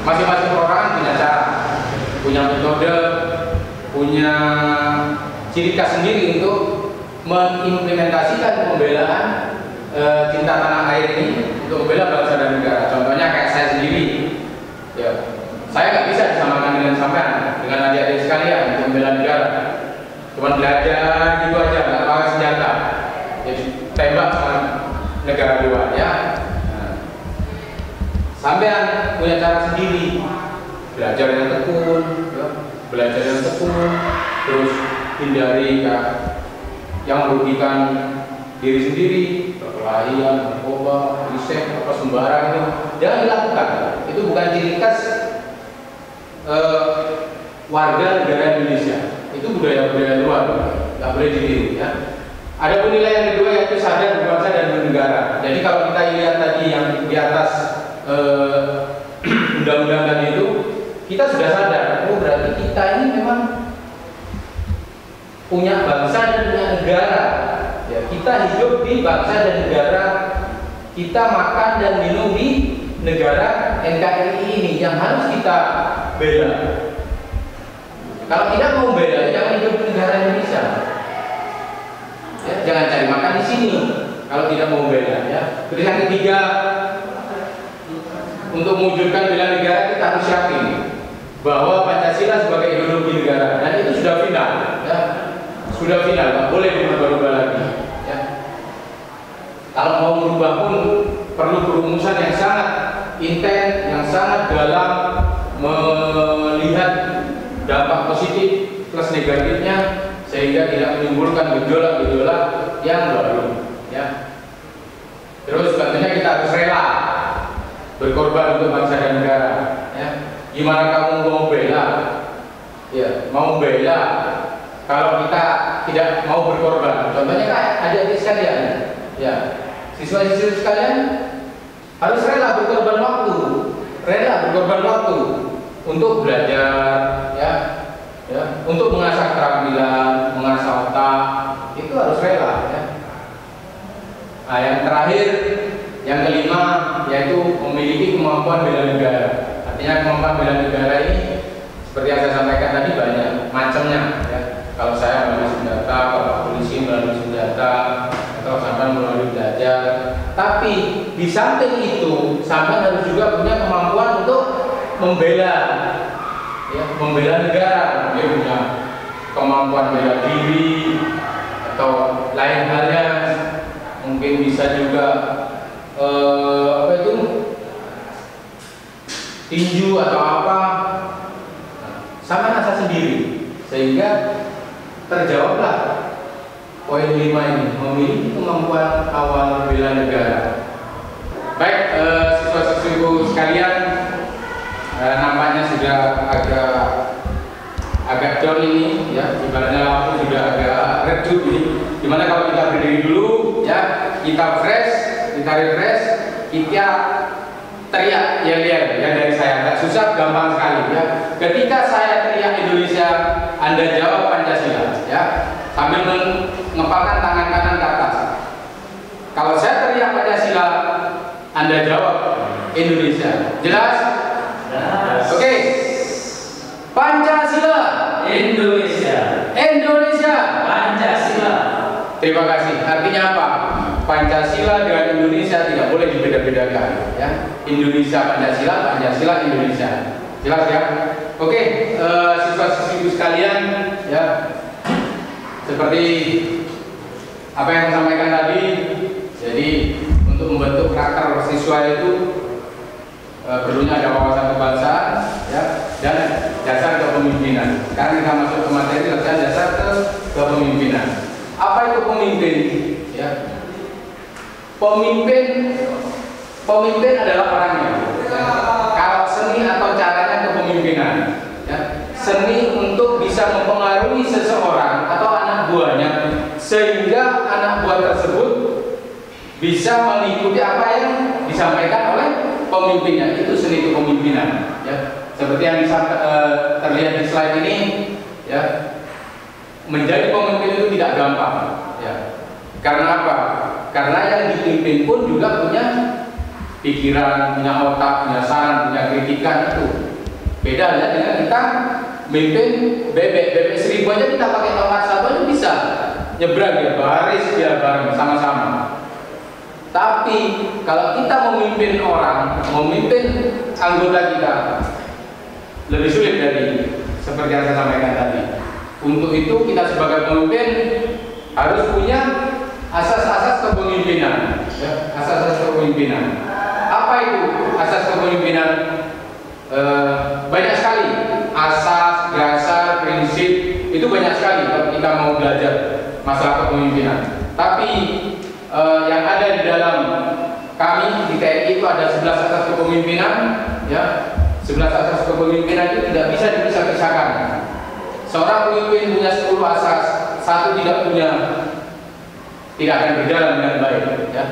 masing-masing orang punya cara, punya metode, punya ciri khas sendiri untuk mengimplementasikan pembelaan cinta tanah air ini untuk membela bangsa dan negara. Contohnya kayak saya sendiri, ya saya nggak bisa disamakan dengan sampean, dengan adik-adik sekalian untuk membela negara. Cuma belajar gitu aja, nggak pakai senjata, jadi tembak sama negara luar, ya. Nah, sampean punya cara sendiri, belajar yang tekun, ya. Belajar yang tekun, terus hindari yang merugikan diri sendiri, perkelahian, narkoba, riset, apa sembarang itu jangan dilakukan. Itu bukan ciri khas warga negara Indonesia. Itu budaya-budaya luar, nggak boleh ditiru. Ya. Ada nilai yang kedua yaitu sadar berbangsa dan bernegara. Jadi kalau kita lihat tadi yang di atas undang-undang tadi itu, kita sudah sadar. Oh berarti kita ini memang punya bangsa dan punya negara. Ya, kita hidup di bangsa dan negara, kita makan dan minum di negara NKRI ini yang harus kita bela. Kalau tidak mau bela, jangan hidup di negara Indonesia. Ya, jangan cari makan di sini. Kalau tidak mau bela, ya. Terus yang ketiga, untuk mewujudkan bela negara kita harus yakin bahwa Pancasila sebagai ideologi negara, dan itu sudah final. Ya. Sudah final, nggak boleh dirubah-rubah lagi. Ya. Kalau mau merubah pun perlu perumusan yang sangat intens, yang sangat dalam, melihat dampak positif plus negatifnya sehingga tidak menimbulkan gejolak-gejolak yang baru. Ya. Terus tentunya kita harus rela berkorban untuk bangsa dan negara. Ya. Gimana kamu mau bela? Ya, mau bela. Kalau kita tidak mau berkorban, contohnya kayak adik-adik sekalian, ya, siswa-siswi sekalian harus rela berkorban waktu untuk belajar, ya, untuk mengasah keterampilan, mengasah otak, itu harus rela, ya. Nah, yang terakhir, yang kelima, yaitu memiliki kemampuan bela negara. Artinya kemampuan bela negara ini, seperti yang saya sampaikan tadi, banyak macamnya, ya. Kalau saya melalui senjata, kalau polisi melalui senjata, atau sampai melalui belajar. Tapi di samping itu, sampai harus juga punya kemampuan untuk membela, ya, membela negara. Dia punya kemampuan bela diri atau lain halnya. Mungkin bisa juga tinju atau apa, sama rasa sendiri, sehingga terjawablah poin 5 ini, memiliki kemampuan awal bela negara. Baik, siswa-siswiku sekalian, nampaknya sudah agak down ini, ya, ibaratnya lampu sudah agak redup ini. Gimana kalau kita berdiri dulu, ya, kita fresh, kita refresh, kita teriak yel-yel yang dari saya, nggak susah, gampang sekali, ya. Ketika saya teriak Indonesia, Anda jawab Pancasila, ya, sambil mengepalkan tangan kanan ke atas. Kalau saya teriak Pancasila, Anda jawab Indonesia. Jelas? Oke. Pancasila. Indonesia. Indonesia. Pancasila. Terima kasih. Artinya apa? Pancasila dengan Indonesia tidak boleh dibeda-bedakan. Ya. Indonesia Pancasila, Pancasila Indonesia. Jelas ya? Oke, siswa-siswi sekalian, ya. Seperti apa yang saya sampaikan tadi, jadi untuk membentuk karakter siswa itu perlunya ada wawasan kebangsaan, ya, dan dasar kepemimpinan. Sekarang kita masuk ke materi latihan dasar kepemimpinan. Apa itu pemimpin? Ya. Pemimpin adalah orangnya. Ya. Kalau seni atau caranya kepemimpinan, ya. Seni untuk bisa mempengaruhi seseorang atau anak buahnya sehingga anak buah tersebut bisa mengikuti apa yang disampaikan oleh pemimpinnya. Itu seni kepemimpinan, ya. Seperti yang terlihat di slide ini, ya. Menjadi pemimpin itu tidak gampang, ya. Karena apa? Karena yang dipimpin pun juga punya pikiran, punya otak, punya saran, punya kritikan itu. Beda ya dengan kita mimpin bebek 1000 aja kita pakai tongkat satu aja bisa nyebrang ya, baris dia bareng sama-sama. Tapi kalau kita memimpin orang, memimpin anggota kita, lebih sulit dari seperti yang saya sampaikan tadi. Untuk itu kita sebagai pemimpin harus punya asas-asas kepemimpinan, ya, asas-asas kepemimpinan. Apa itu asas kepemimpinan? Banyak sekali asas, dasar, prinsip itu banyak sekali kalau kita mau belajar masalah kepemimpinan. Tapi yang ada di dalam kami di TNI itu ada 11 asas kepemimpinan, ya. 11 asas kepemimpinan itu tidak bisa dipisah-pisahkan. Seorang pemimpin punya 10 asas, satu tidak punya, tidak akan berjalan dengan baik, ya.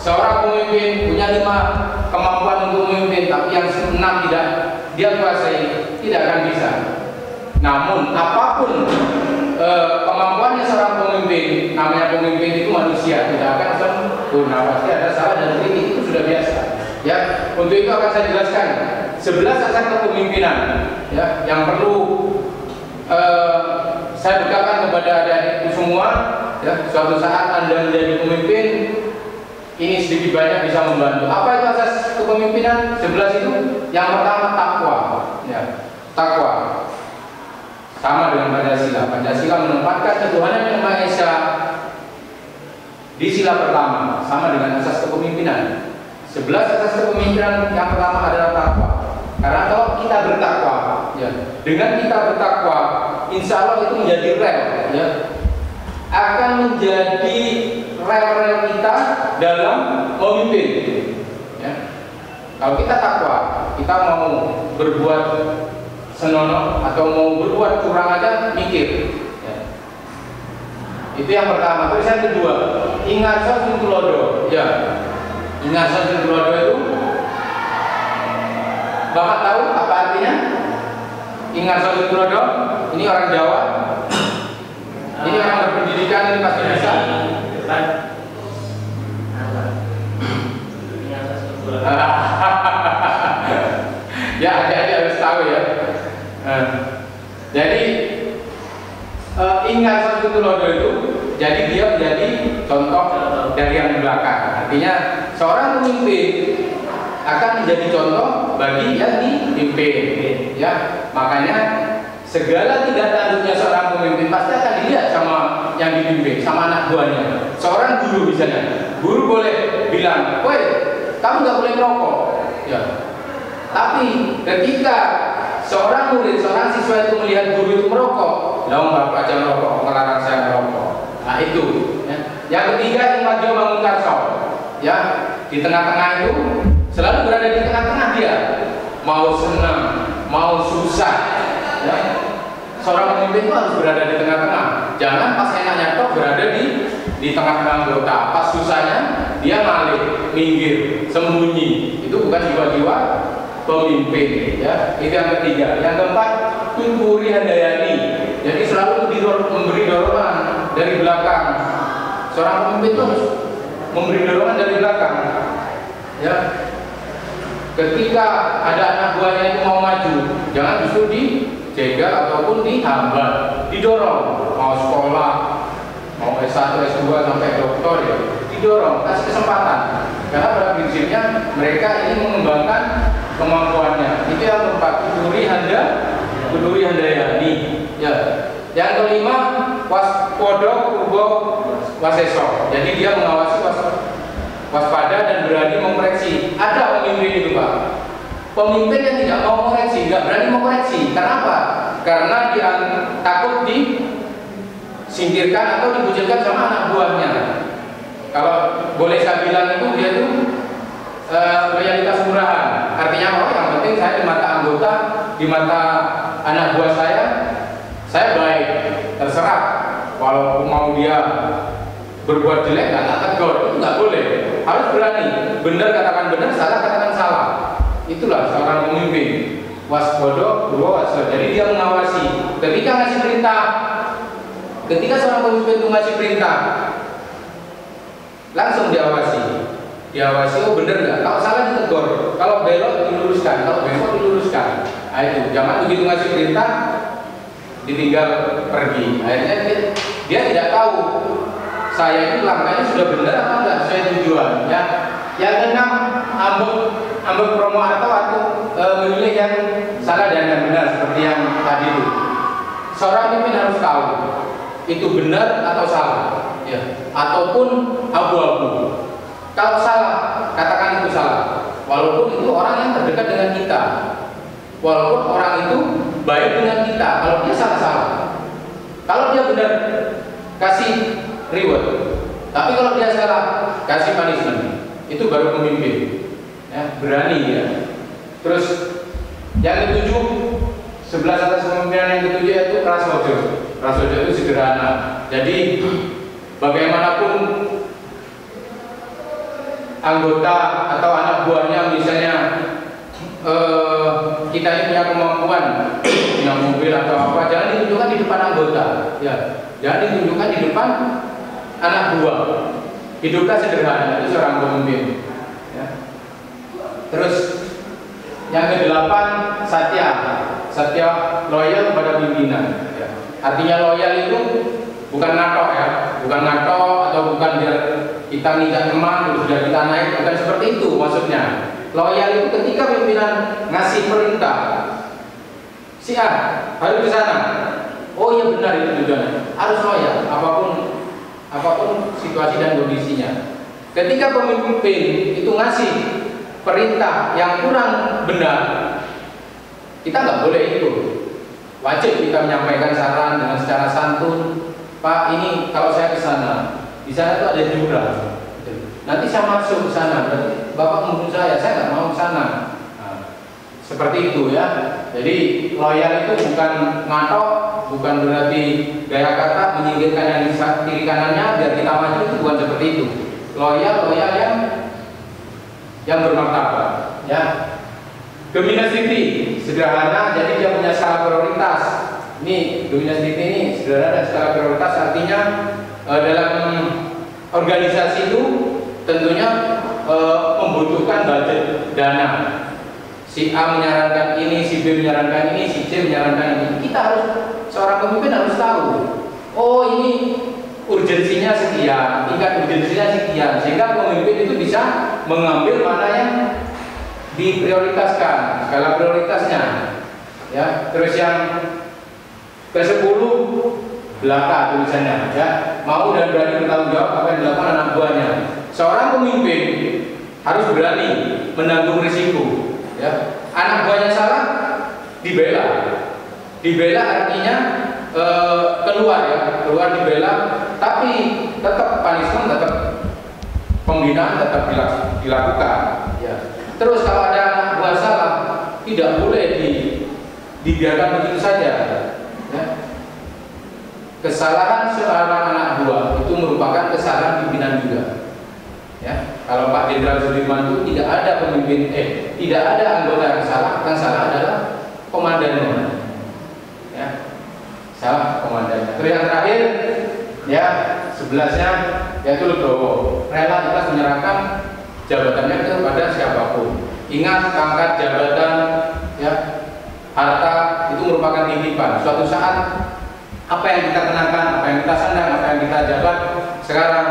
Seorang pemimpin punya 5 kemampuan untuk memimpin, tapi yang 6 tidak dia kuasai, tidak akan bisa. Namun apapun kemampuannya seorang pemimpin, namanya pemimpin itu manusia, tidak akan sempurna, pasti ada salah dan kritik, itu sudah biasa, ya. Untuk itu akan saya jelaskan 11 asas kepemimpinan, ya, yang perlu saya berikan kepada adik-adikku semua, ya. Suatu saat Anda menjadi pemimpin, ini sedikit banyak bisa membantu. Apa itu asas kepemimpinan? 11 itu. Yang pertama takwa, ya. Takwa sama dengan Pancasila. Pancasila menempatkan ketuhanan yang Maha Esa di sila pertama, sama dengan asas kepemimpinan. 11 asas kepemimpinan yang pertama adalah takwa. Karena kalau kita bertakwa, ya, dengan kita bertakwa, insya Allah itu menjadi rel, ya, akan menjadi rel-rel kita dalam memimpin, ya. Kalau kita takwa, kita mau berbuat senonoh atau mau berbuat curang aja mikir, ya. Itu yang pertama. Terus yang kedua, ingat sing tulodo, ya. Ingat sing tulodo itu Bapak tahu apa artinya? Ingat sing tulodo? Ini orang Jawa. Ini orang berpendidikan, ini pasti bisa. Ya, adik-adik harus tahu ya. Jadi ingat satu tulodo itu, jadi dia menjadi contoh dari yang belakang. Artinya seorang pemimpin akan menjadi contoh bagi yang dipimpin, ya. Makanya segala tindak tanduknya seorang pemimpin pasti akan dilihat sama yang dipimpin, sama anak buahnya. Seorang guru misalnya, guru boleh bilang, "Woi, kamu nggak boleh merokok," ya. Tapi ketika seorang murid, seorang siswa itu melihat guru itu merokok, "Lah, bapak aja merokok, melarang saya merokok." Nah itu. Ya. Yang ketiga, Imam Bangun Karso, ya, di tengah-tengah itu selalu berada di tengah-tengah dia, mau senang, mau susah, ya. Seorang pemimpin itu harus berada di tengah-tengah. Jangan pas enaknya kok berada di tengah-tengah anggota, pas susahnya dia ngalih, minggir, sembunyi. Itu bukan jiwa-jiwa pemimpin, ya. Itu yang ketiga. Yang keempat, tumpuri handayani. Jadi selalu memberi dorongan dari belakang. Seorang pemimpin itu harus memberi dorongan dari belakang, ya. ketika ada anak buahnya itu mau maju, jangan justru dijegal ataupun dihambat, didorong. Mau sekolah, mau S1, S2 sampai doktor ya, didorong, kasih kesempatan. Karena pada prinsipnya mereka ingin mengembangkan kemampuannya. Itu yang keempat, kuduri handayani. Ya. Yang kelima, waspodo purbo waseso. Jadi dia mengawasi waspada dan berani mengoreksi. Ada pemimpin itu Pak, pemimpin yang tidak mau mengoreksi, tidak berani mengoreksi. Kenapa? Karena dia takut disingkirkan atau dikucilkan sama anak buahnya. Kalau boleh saya bilang itu dia itu loyalitas murahan. Artinya oh yang penting saya di mata anggota, di mata anak buah saya baik, terserah. Kalau mau dia berbuat jelek nggak tegur, itu nggak boleh. Harus berani, benar katakan benar, salah katakan salah. Itulah seorang pemimpin. Waspodo, waso. Jadi dia mengawasi. Ketika ngasih perintah, ketika seorang pemimpin itu ngasih perintah, langsung diawasi. Diawasi, oh benar nggak? Kalau salah ditegur, kalau belok diluruskan, kalau bengkok diluruskan. Nah itu, jangan begitu ngasih perintah ditinggal pergi. Akhirnya dia tidak tahu saya itu langkahnya sudah benar apa enggak sesuai tujuan. Ya. Yang keenam, ambek promo atau memilih yang salah dan yang benar seperti yang tadi itu. Seorang pemimpin harus tahu itu benar atau salah, ya. Ataupun abu-abu. Kalau salah, katakan itu salah. Walaupun itu orang yang terdekat dengan kita, walaupun orang itu baik dengan kita, kalau dia salah. Kalau dia benar, kasih reward. Tapi kalau dia salah, kasih punishment. Itu baru pemimpin, ya, berani ya. Terus yang ketujuh, 11 atas kepemimpinan yang ketujuh yaitu prasojo. Prasojo itu sederhana. Jadi bagaimanapun anggota atau anak buahnya misalnya kita ini punya kemampuan punya mobil atau apa, jangan ditunjukkan di depan anggota, ya. Jangan ditunjukkan di depan anak buah. Hiduplah sederhana, itu seorang pemimpin, ya. Terus yang kedelapan, satya loyal kepada pimpinan, ya. Artinya loyal itu bukan ngatok ya, bukan ngatok atau bukan biar kita nginjak teman sudah kita naik, bukan seperti itu maksudnya. Loyal itu ketika pimpinan ngasih perintah, si A harus ke sana. Oh iya benar itu tujuannya. Harus loyal apapun situasi dan kondisinya. Ketika pemimpin itu ngasih perintah yang kurang benar, kita nggak boleh ikut. Wajib kita menyampaikan saran dengan secara santun. Pak, ini kalau saya ke sana, di sana itu ada jurang. Nanti saya masuk ke sana, berarti Bapak menghukum saya nggak mau ke sana. Nah, seperti itu ya. Jadi loyal itu bukan ngatok, bukan berarti gaya kata menyingkirkan yang di kiri kanannya biar kita maju, itu bukan seperti itu. Loyal yang bermartabat. Ya. Dominasi sederhana, jadi dia punya skala prioritas. Ini dominasi ini sederhana dan skala prioritas artinya dalam organisasi itu tentunya membutuhkan budget dana. Si A menyarankan ini, si B menyarankan ini, si C menyarankan ini. Kita harus, seorang pemimpin harus tahu. Oh ini urgensinya sekian, tingkat urgensinya sekian, sehingga pemimpin itu bisa mengambil mana yang diprioritaskan, skala prioritasnya. Ya, terus yang ke-10 belaka tulisannya, ya, mau dan berani bertanggung jawab apa yang dilakukan anak buahnya. Seorang pemimpin harus berani menanggung risiko. Ya, anak buahnya salah, dibela artinya keluar dibela, tapi tetap punishment, tetap pembinaan tetap dilakukan. Ya. Terus kalau ada anak buah salah, tidak boleh dibiarkan begitu saja. Ya. Kesalahan seorang anak buah itu merupakan kesalahan pimpinan juga. Ya, kalau Pak Jenderal Sudirman itu tidak ada pemimpin, tidak ada anggota yang salah adalah komandannya. Ya, salah komandannya. Terus yang terakhir, ya 11-nya yaitu legowo, rela ikhlas menyerahkan jabatannya kepada siapapun. Ingat, pangkat, jabatan, ya, harta itu merupakan titipan. Suatu saat apa yang kita kenakan, apa yang kita sandang, apa yang kita jabat, sekarang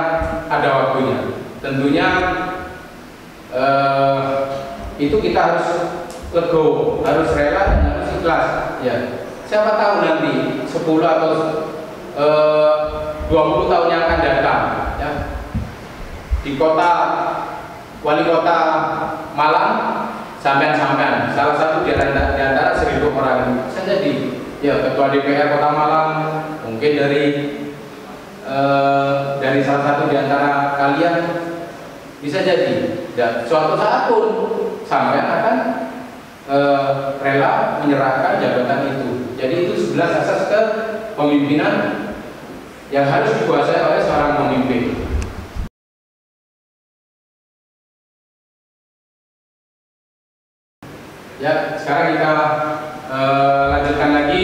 ada waktunya. Tentunya itu kita harus legowo, harus rela dan harus ikhlas. Ya, siapa tahu nanti 10 atau 20 tahun yang akan datang, ya, di kota wali kota Malang sampean salah satu di antara 1000 orang bisa jadi ya ketua DPR Kota Malang, mungkin dari salah satu di antara kalian bisa jadi. Dan suatu saat pun sampean akan rela menyerahkan jabatan itu. Jadi itu 11 asas kepemimpinan yang harus dikuasai oleh seorang pemimpin. Ya, sekarang kita lanjutkan lagi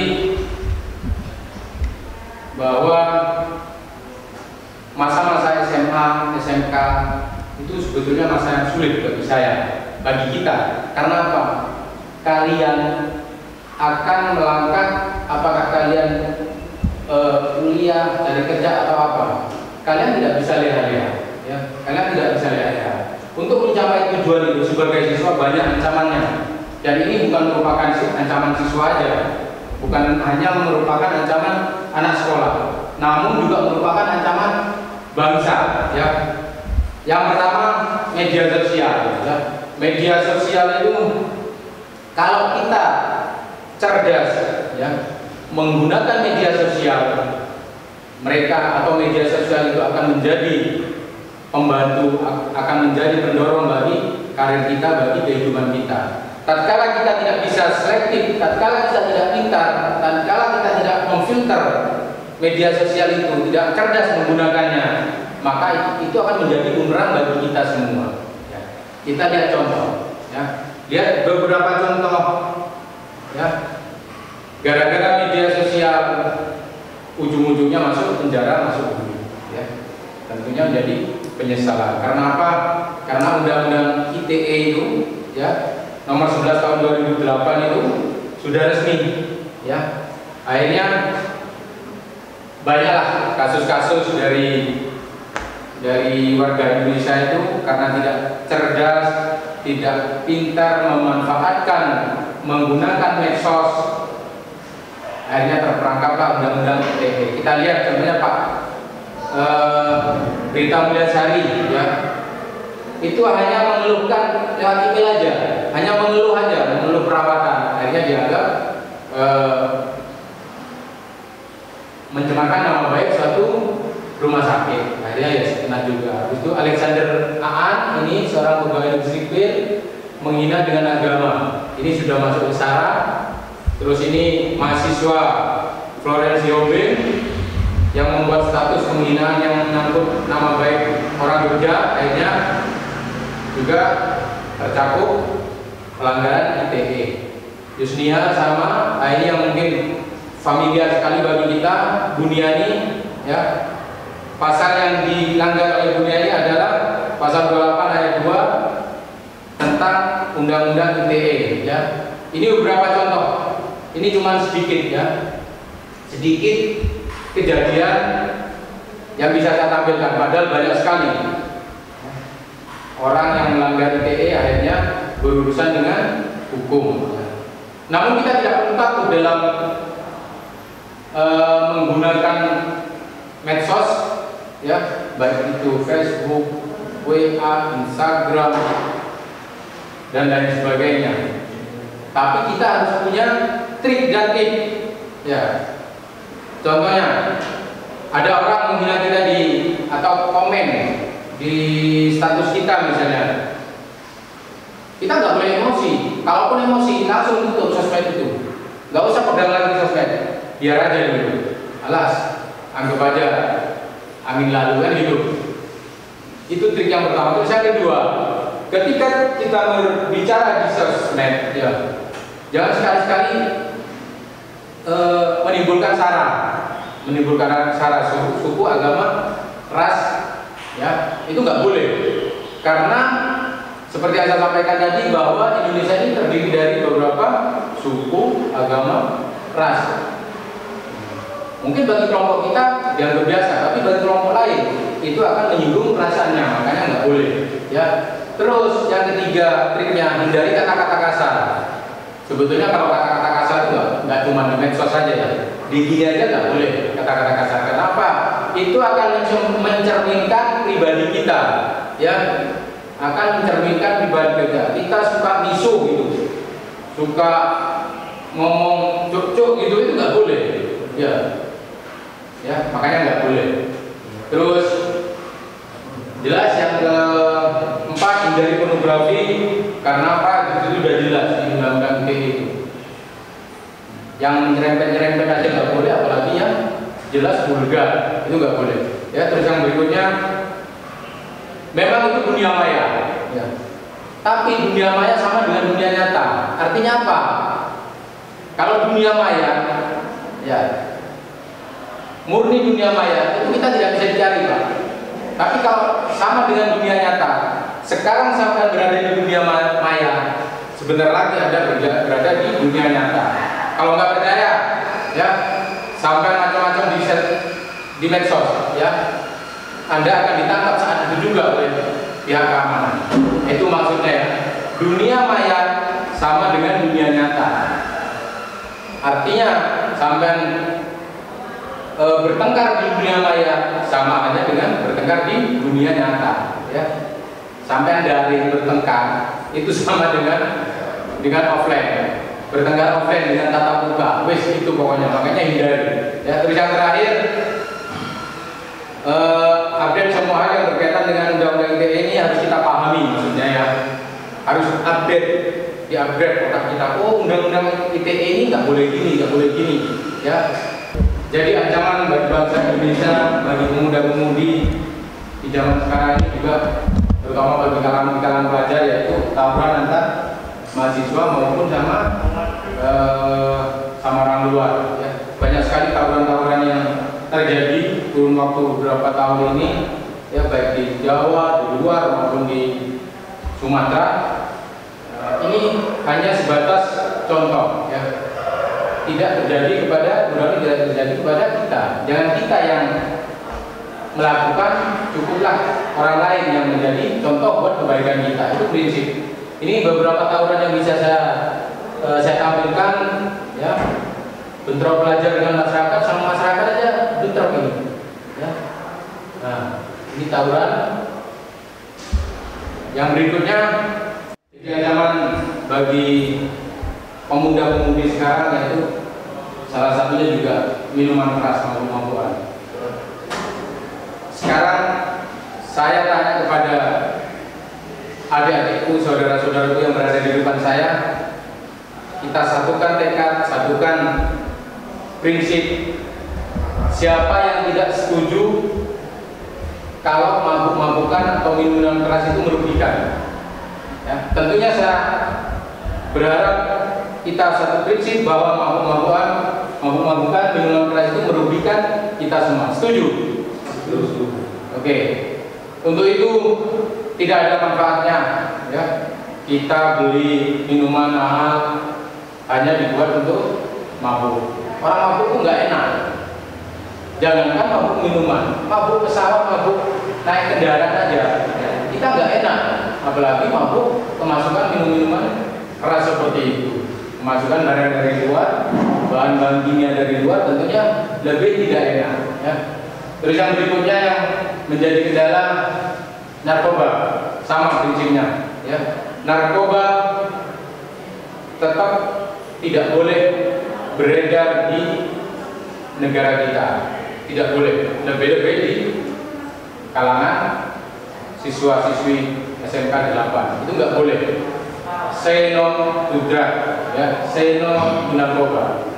bahwa masa-masa SMA, SMK itu sebetulnya masa yang sulit bagi saya, bagi kita. Karena apa? Kalian akan melangkah, apakah kalian kuliah, cari kerja atau apa? Kalian tidak bisa leha-leha, ya. Kalian tidak bisa leha-leha. Untuk mencapai tujuan itu sebagai siswa banyak ancamannya. Dan ini bukan merupakan ancaman siswa aja, bukan hanya merupakan ancaman anak sekolah, namun juga merupakan ancaman bangsa. Ya, yang pertama media sosial. Ya. Media sosial itu kalau kita cerdas, ya, menggunakan media sosial, mereka atau media sosial itu akan menjadi pembantu, akan menjadi pendorong bagi karir kita, bagi kehidupan kita. Tatkala kita tidak bisa selektif, tatkala kita tidak pintar, tatkala kita tidak memfilter media sosial itu, tidak cerdas menggunakannya, maka itu akan menjadi bumerang bagi kita semua. Ya. Kita lihat contoh, ya. Lihat beberapa contoh, ya. Gara-gara media sosial, ujung-ujungnya masuk penjara, masuk bumi. Ya. Tentunya menjadi penyesalan. Karena apa? Karena undang-undang ITE itu, ya, nomor 11 tahun 2008 itu sudah resmi, ya. Akhirnya banyaklah kasus-kasus dari warga Indonesia itu karena tidak cerdas, tidak pintar memanfaatkan menggunakan medsos, akhirnya terperangkaplah undang-undang ITE. Kita lihat contohnya Pak Berita Mulyasari, ya. Itu hanya mengeluhkan lewat email aja, hanya mengeluh aja, mengeluh perawatan. Akhirnya dianggap mencemarkan nama baik suatu rumah sakit. Akhirnya ya kena juga. Itu Alexander Aan, ini seorang pegawai negeri sipil, menghina dengan agama. Ini sudah masuk ke SARA. Terus ini mahasiswa Florence Yobin yang membuat status penghinaan yang menyangkut nama baik orang Jogja, akhirnya juga tercakup pelanggaran ITE. Yusnia sama, ini yang mungkin familiar sekali bagi kita, Buniani, ya. Pasal yang dilanggar oleh Buniani adalah pasal 28 ayat 2 tentang undang-undang ITE, ya. Ini beberapa contoh. Ini cuma sedikit, ya. Sedikit kejadian yang bisa saya tampilkan, padahal banyak sekali orang yang melanggar ITE akhirnya berurusan dengan hukum. Namun kita tidak perlu takut dalam menggunakan medsos, ya, baik itu Facebook, WA, Instagram, dan lain sebagainya. Tapi kita harus punya trik dan tip, ya. Contohnya, ada orang menghina kita atau komen di status kita misalnya. Kita nggak boleh emosi. Kalaupun emosi, langsung tutup sosmed itu. Nggak usah pegang lagi sosmed. Biar aja dulu. Alas, anggap aja angin lalu kan gitu. Itu trik yang pertama. Terus yang kedua, ketika kita berbicara di sosmed, ya, jangan sekali-sekali menimbulkan sara, suku, agama, ras, ya, itu nggak boleh. Karena Seperti yang saya sampaikan tadi bahwa Indonesia ini terdiri dari beberapa suku, agama, ras. Mungkin bagi kelompok kita yang biasa, tapi bagi kelompok lain itu akan menyinggung perasaannya, makanya nggak boleh. Ya. Terus yang ketiga triknya, hindari kata-kata kasar. Sebetulnya kalau kata-kata kasar itu nggak cuma di medsos saja ya, di gini aja nggak boleh kata-kata kasar. Kenapa? Itu akan mencerminkan pribadi kita, ya, akan mencerminkan pribadi kita. Kita suka misuh gitu, suka ngomong cuk-cuk gitu, itu nggak boleh, ya. Ya, makanya nggak boleh. Terus jelas yang keempat, hindari pornografi. Karena apa? Itu sudah jelas di undang-undang ITE itu. Yang nyerempet-nyerempet aja nggak boleh, apalagi yang jelas vulgar, itu nggak boleh. Ya, terus yang berikutnya, memang itu dunia maya. Ya. Tapi dunia maya sama dengan dunia nyata. Artinya apa? Kalau dunia maya, ya, murni dunia maya itu kita tidak bisa dicari, Pak. Tapi kalau sama dengan dunia nyata, sekarang sampai berada di dunia maya, sebentar lagi Anda berada di dunia nyata. Kalau nggak percaya, ya, sampai macam-macam di medsos, ya, Anda akan ditangkap saat itu juga oleh pihak keamanan. Itu maksudnya, ya, dunia maya sama dengan dunia nyata. Artinya sampai bertengkar di dunia maya sama aja dengan bertengkar di dunia nyata, ya. Sampai Anda hari bertengkar itu sama dengan offline. Bertengkar offline dengan tatap muka, wis itu pokoknya, makanya hindari. Ya, terus yang terakhir, update semua hal yang berkaitan dengan undang-undang ITE ini harus kita pahami, maksudnya, ya, harus update, di-upgrade otak kita. Oh, undang-undang ITE ini nggak boleh gini, nggak boleh gini, ya. Jadi ancaman bagi bangsa Indonesia, bagi pemuda-pemudi di zaman sekarang ini juga, terutama bagi kalangan pelajar, yaitu tawuran antar mahasiswa maupun sama orang luar. Ya. Banyak sekali tawuran-tawuran yang terjadi kurun waktu beberapa tahun ini, ya, baik di Jawa, di luar maupun di Sumatera. Ini hanya sebatas contoh, ya. Tidak terjadi kepada kita. Jangan kita yang melakukan, cukuplah orang lain yang menjadi contoh buat kebaikan kita. Itu prinsip. Ini beberapa tawuran yang bisa saya tampilkan, ya. Bentrok pelajar dengan masyarakat, sama masyarakat aja bentrok ini, ya. Nah, ini tawuran. Yang berikutnya, jadi ancaman bagi pemuda-pemudi sekarang, yaitu salah satunya juga minuman keras maupun mabuk. Sekarang saya tanya kepada adik-adikku, saudara-saudaraku yang berada di depan saya, kita satukan tekad, satukan prinsip. Siapa yang tidak setuju kalau mabuk-mabukan atau minuman keras itu merugikan? Ya, tentunya saya berharap kita satu prinsip bahwa mabuk-mabukan, minuman keras itu merugikan kita semua. Setuju? Setuju. Oke. Untuk itu tidak ada manfaatnya, ya, kita beli minuman mahal hanya dibuat untuk mabuk. Orang mabuk itu nggak enak. Jangankan mabuk minuman, mabuk pesawat, mabuk naik kendaraan aja, ya, kita nggak enak. Apalagi mabuk kemasukan minum-minuman keras seperti itu. Kemasukan barang dari luar, bahan-bahan kimia dari luar, tentunya lebih tidak enak, ya. Terus yang berikutnya yang menjadi kendala, narkoba, sama prinsipnya, ya. Narkoba tetap tidak boleh beredar di negara kita, tidak boleh, lebih-lebih di kalangan siswa-siswi SMK 8, itu nggak boleh. Say no to drug, ya, say no to narkoba.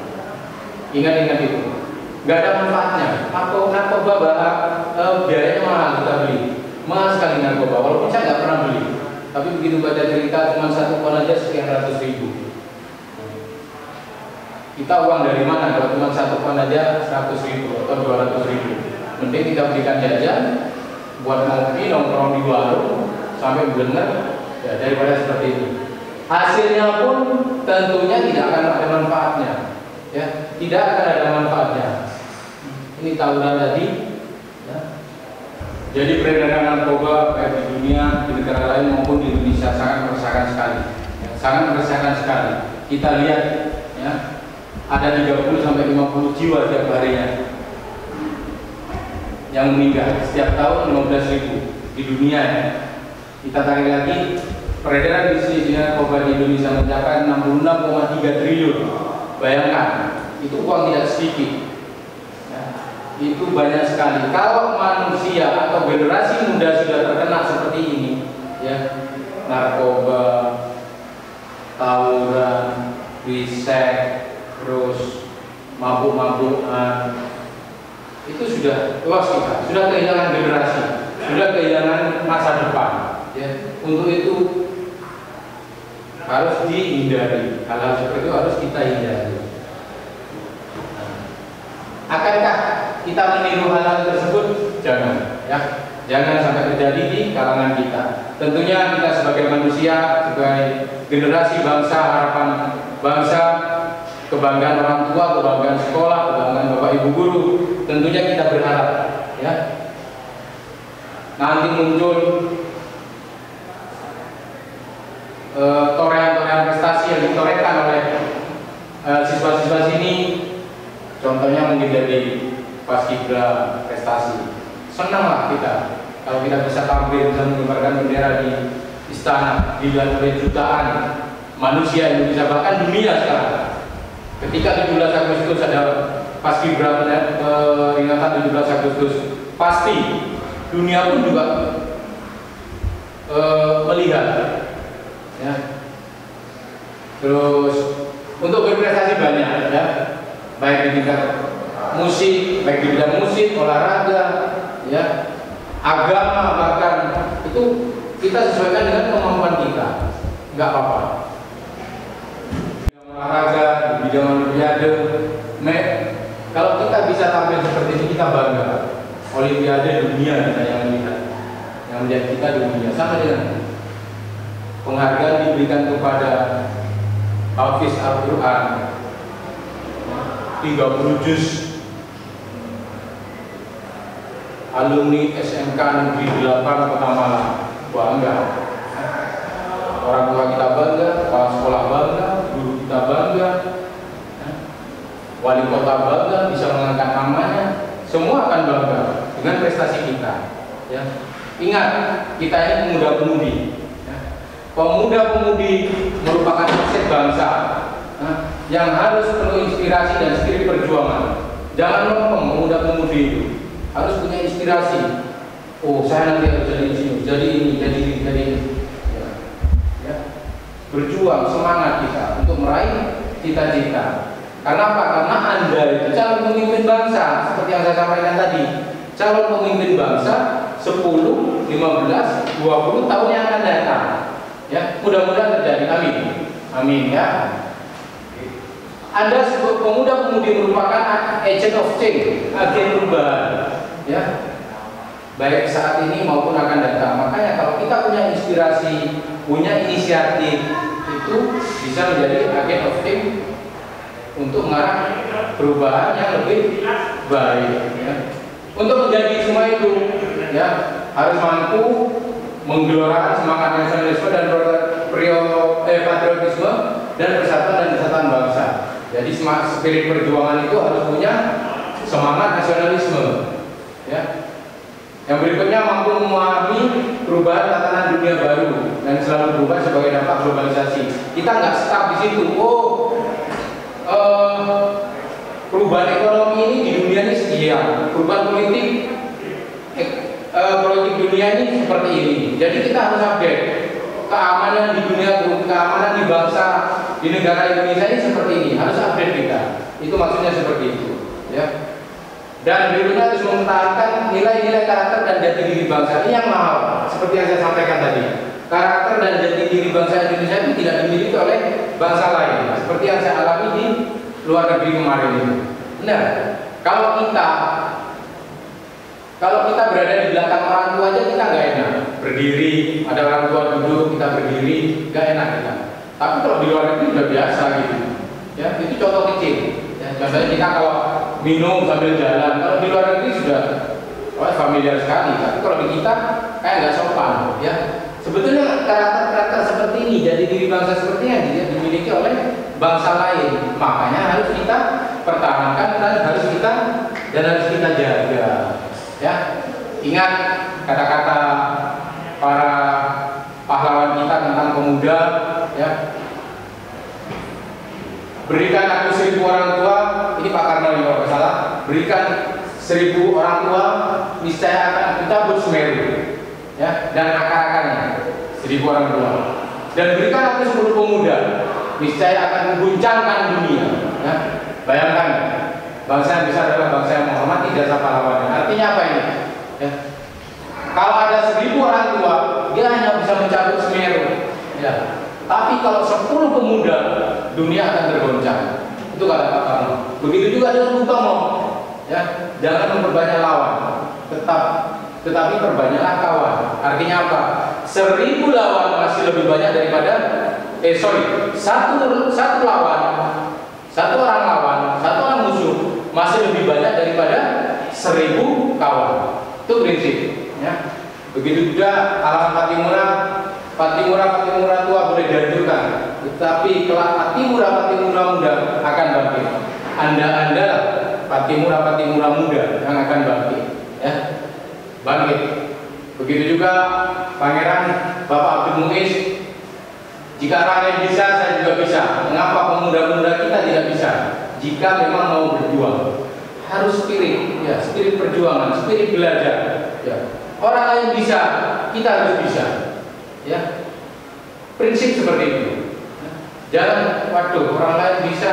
Ingat itu, nggak ada manfaatnya. Narkoba biayanya mahal, kita beli, mahal sekali narkoba. Walaupun saya nggak pernah beli, tapi begitu baca cerita cuma 1 kon aja sekian ratus ribu. Kita uang dari mana kalau cuma 1 kon aja 100 ribu atau 200 ribu? Mending kita belikan jajan buat ngopi, nongkrong di warung sampai bener Ya, daripada seperti ini. Hasilnya pun tentunya tidak akan ada manfaatnya. Ya, tidak akan ada manfaatnya. Ini tawuran tadi. Ya. Jadi peredaran narkoba baik di dunia, di negara lain maupun di Indonesia sangat meresahkan sekali. Ya, sangat meresahkan sekali. Kita lihat, ya, ada 30 sampai 50 jiwa tiap harinya yang meninggal setiap tahun 15.000 di dunia. Ya. Kita tarik lagi, peredaran bisnis narkoba di Indonesia mencapai 66,3 triliun. Bayangkan, itu uang tidak sedikit. Ya, itu banyak sekali. Kalau manusia atau generasi muda sudah terkena seperti ini, ya, narkoba, tawuran, risek, terus mabuk-mabukan, itu sudah loss kita, sudah kehilangan generasi, sudah kehilangan masa depan. Ya, untuk itu harus dihindari, hal-hal seperti itu harus kita hindari. Akankah kita meniru hal-hal tersebut? Jangan, ya, jangan sampai terjadi di kalangan kita. Tentunya kita sebagai manusia, sebagai generasi bangsa, harapan bangsa, kebanggaan orang tua, kebanggaan sekolah, kebanggaan bapak ibu guru, tentunya kita berharap, ya, nanti muncul torehan-torehan prestasi yang ditorehkan oleh siswa-siswa sini. Contohnya mungkin dari paskibra prestasi. Senanglah kita kalau kita bisa tampil, bisa mengibarkan bendera di istana, dilihat oleh jutaan manusia Indonesia, bahkan dunia sekarang. Ketika 17 Agustus ada paskibra peringatan 17 Agustus, pasti dunia pun juga melihat. Ya. Terus untuk berprestasi banyak, ya, baik di tingkat musik, baik di bidang musik, olahraga, ya, agama, bahkan itu kita sesuaikan dengan kemampuan kita, nggak apa-apa. Olahraga, di bidang olimpiade, kalau kita bisa tampil seperti ini kita bangga. Olimpiade dunia kita yang melihat kita dunia, sama dengan penghargaan diberikan kepada Hafiz Al-Quran 30 juz, alumni SMK Negeri 8 Kota Malang, bangga. Orang tua kita bangga, kepala sekolah bangga, guru kita bangga, wali kota bangga, bisa mengangkat namanya, semua akan bangga dengan prestasi kita. Ya. Ingat, kita ini pemuda-pemudi. Ya. Pemuda-pemudi merupakan aset bangsa, yang harus penuh inspirasi dan spirit perjuangan. Jangan lupa pemuda-pemudi itu harus punya inspirasi. Oh, saya nanti harus jadi ini, jadi ini, jadi ini, jadi ini. Ya. Berjuang, semangat kita untuk meraih cita-cita. Karena apa? Karena Anda itu calon pemimpin bangsa, seperti yang saya sampaikan tadi. Calon pemimpin bangsa 10, 15, 20 tahun yang akan datang. Ya, mudah-mudahan terjadi. Amin. Amin, ya. Anda sebagai pemuda-pemudi merupakan agent of change, agen perubahan. Ya. Baik saat ini maupun akan datang. Makanya kalau kita punya inspirasi, punya inisiatif, itu bisa menjadi agen of change untuk mengarah perubahan yang lebih baik. Ya. Untuk menjadi semua itu, ya, harus mampu menggelorakan semangat nasionalisme dan patriotisme dan persatuan dan kesatuan bangsa. Jadi spirit perjuangan itu harus punya semangat nasionalisme. Ya. Yang berikutnya mampu memahami perubahan tatanan dunia baru dan selalu berubah sebagai dampak globalisasi. Kita nggak stuck di situ. Perubahan ekonomi ini di dunia ini sekian, perubahan politik dunia ini seperti ini. Jadi kita harus update keamanan di dunia, keamanan di bangsa, di negara Indonesia ini seperti ini. Harus update kita. Itu maksudnya seperti itu. Ya. Dan berikutnya harus mempertahankan nilai-nilai karakter dan jati diri bangsa. Ini yang mahal, seperti yang saya sampaikan tadi. Karakter dan jati diri bangsa Indonesia itu tidak dimiliki oleh bangsa lain, seperti yang saya alami di luar negeri kemarin ini. Benar. Kalau kita berada di belakang orang tua aja kita nggak enak. berdiri, ada orang tua duduk, kita berdiri, nggak enak kita. Tapi kalau di luar negeri sudah biasa gitu. Ya, itu contoh kecil. Ya, contohnya kita kalau minum sambil jalan, kalau di luar negeri sudah familiar sekali. Tapi kalau di kita kayak nggak sopan. Ya, sebetulnya karakter-karakter seperti ini, jadi diri bangsa seperti ini ya, dimiliki oleh bangsa lain. Makanya harus kita pertahankan dan harus kita jaga. Ya, ingat kata-kata para pahlawan kita tentang pemuda. Ya, berikan aku 1000 orang tua, ini Pak Karno kalau nggak salah, berikan 1000 orang tua, niscaya akan dicabut Semeru, ya, dan akar-akarnya, 1000 orang tua. Dan berikan aku 10 pemuda, niscaya akan mengguncangkan dunia. Ya. Bayangkan, bangsa yang besar adalah bangsa yang menghormati jasa pahlawannya. Artinya apa ini? Ya. Kalau ada 1000 orang tua, dia hanya bisa mencabut Semeru. Ya. Tapi kalau 10 pemuda, dunia akan tergoncang. Itu kata Pak Karno. Begitu juga dengan Bung Tomo. Ya, jangan memperbanyak lawan, tetapi perbanyaklah kawan. Artinya apa? 1000 lawan masih lebih banyak daripada satu lawan, satu orang lawan, satu orang musuh masih lebih banyak daripada 1000 kawan. Itu prinsip. Ya. Begitu juga alam Patimura tua boleh dihancurkan, tetapi kelak Patimura muda akan bangkit. Anda Patimura muda yang akan bangkit, ya, bangkit. Begitu juga Pangeran Bapak Abdul Muiz. Jika rakyat bisa, saya juga bisa. Mengapa pemuda-pemuda kita tidak bisa? Jika memang mau berjuang, harus spirit perjuangan, spirit belajar. Ya. Orang lain bisa, kita harus bisa. Ya, prinsip seperti itu. Jangan, waduh, orang lain bisa,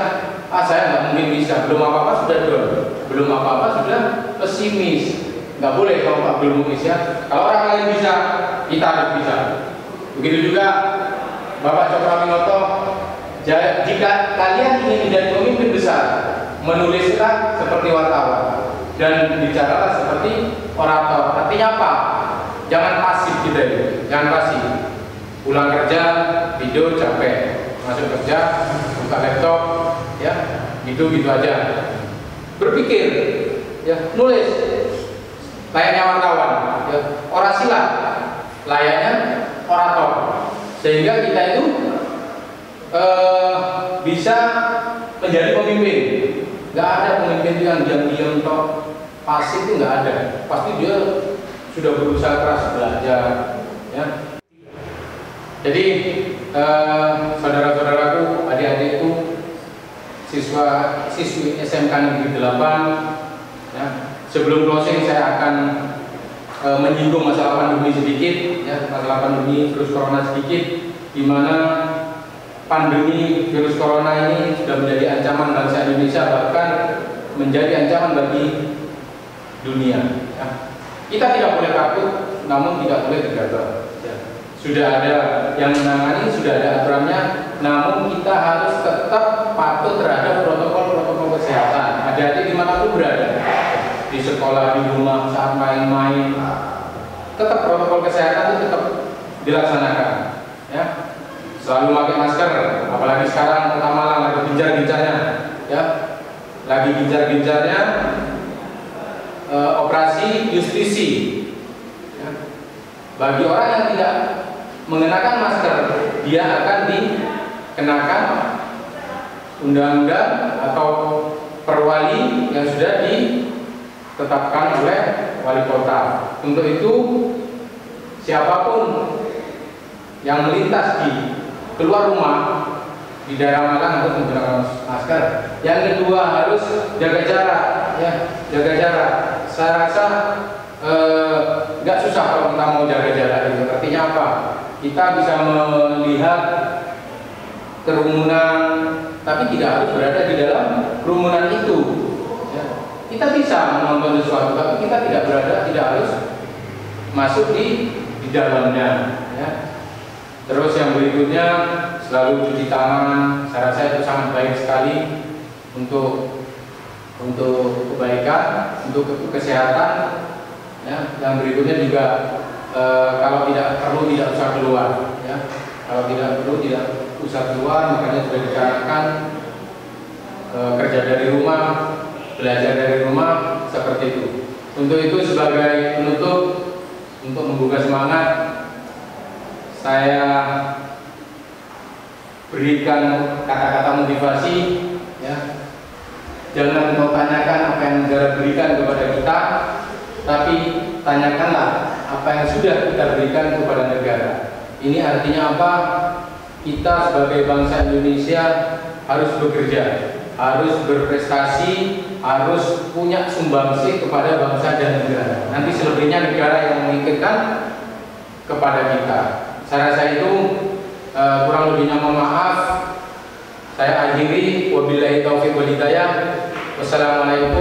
saya nggak mungkin bisa. Belum apa-apa sudah down, belum apa-apa sudah pesimis. Nggak boleh kalau Pak Abdul Muiz ya. Kalau orang lain bisa, kita harus bisa. Begitu juga Bapak Cokroaminoto. Jika kalian ingin menjadi pemimpin besar, menulislah seperti wartawan dan bicaralah seperti orator. Artinya apa? Jangan pasif kita itu, jangan pasif. Pulang kerja, tidur, capek. Masuk kerja, buka laptop, ya, gitu aja. Berpikir, ya, nulis. Layaknya wartawan, ya, orasilah, layaknya orator. Sehingga kita itu bisa menjadi pemimpin. Gak ada pemimpin yang diam-diam toh pasif itu nggak ada. Pasti dia sudah berusaha keras belajar, ya. Jadi saudara-saudaraku, adik-adikku, siswi SMK Negeri 8, ya. Sebelum closing saya akan menyinggung masalah pandemi sedikit, ya, masalah pandemi virus corona sedikit, di mana pandemi virus corona ini sudah menjadi ancaman bangsa Indonesia, bahkan menjadi ancaman bagi dunia. Ya. Kita tidak boleh takut, namun tidak boleh gegabah. Ya. Sudah ada yang menangani, sudah ada aturannya, namun kita harus tetap patuh terhadap protokol kesehatan. Adik-adik dimanapun berada, di sekolah, di rumah, saat main-main, tetap protokol kesehatan itu tetap dilaksanakan. Ya. Selalu pakai masker, apalagi sekarang Kota Malang lagi gencar-gencarnya, ya, lagi gencar-gencarnya operasi justisi. Ya. Bagi orang yang tidak mengenakan masker, dia akan dikenakan undang-undang atau perwali yang sudah ditetapkan oleh wali kota. Untuk itu, siapapun yang melintas di keluar rumah di daerah Malang harus menggunakan masker. Yang kedua harus jaga jarak, ya, jaga jarak. Saya rasa nggak susah kalau kita mau jaga jarak itu. Artinya apa? Kita bisa melihat kerumunan, tapi tidak harus berada di dalam kerumunan itu. Ya. Kita bisa menonton sesuatu, tapi kita tidak harus masuk di dalamnya. Ya. Terus yang berikutnya, selalu cuci tangan. Saya rasa itu sangat baik sekali untuk kebaikan, untuk kesehatan. Ya. Yang berikutnya juga kalau tidak perlu tidak usah keluar, ya. Kalau tidak perlu tidak usah keluar, makanya sudah dicanangkan kerja dari rumah, belajar dari rumah, seperti itu. Untuk itu sebagai penutup, untuk membuka semangat, saya berikan kata-kata motivasi, ya. Jangan kau tanyakan apa yang negara berikan kepada kita, tapi tanyakanlah apa yang sudah kita berikan kepada negara. Ini artinya apa? Kita sebagai bangsa Indonesia harus bekerja, harus berprestasi, harus punya sumbangsih kepada bangsa dan negara. Nanti selebihnya negara yang menginginkan kepada kita. Saya rasa itu kurang lebihnya mohon maaf. Saya akhiri, wabillahi taufiq wal hidayah. Wassalamualaikum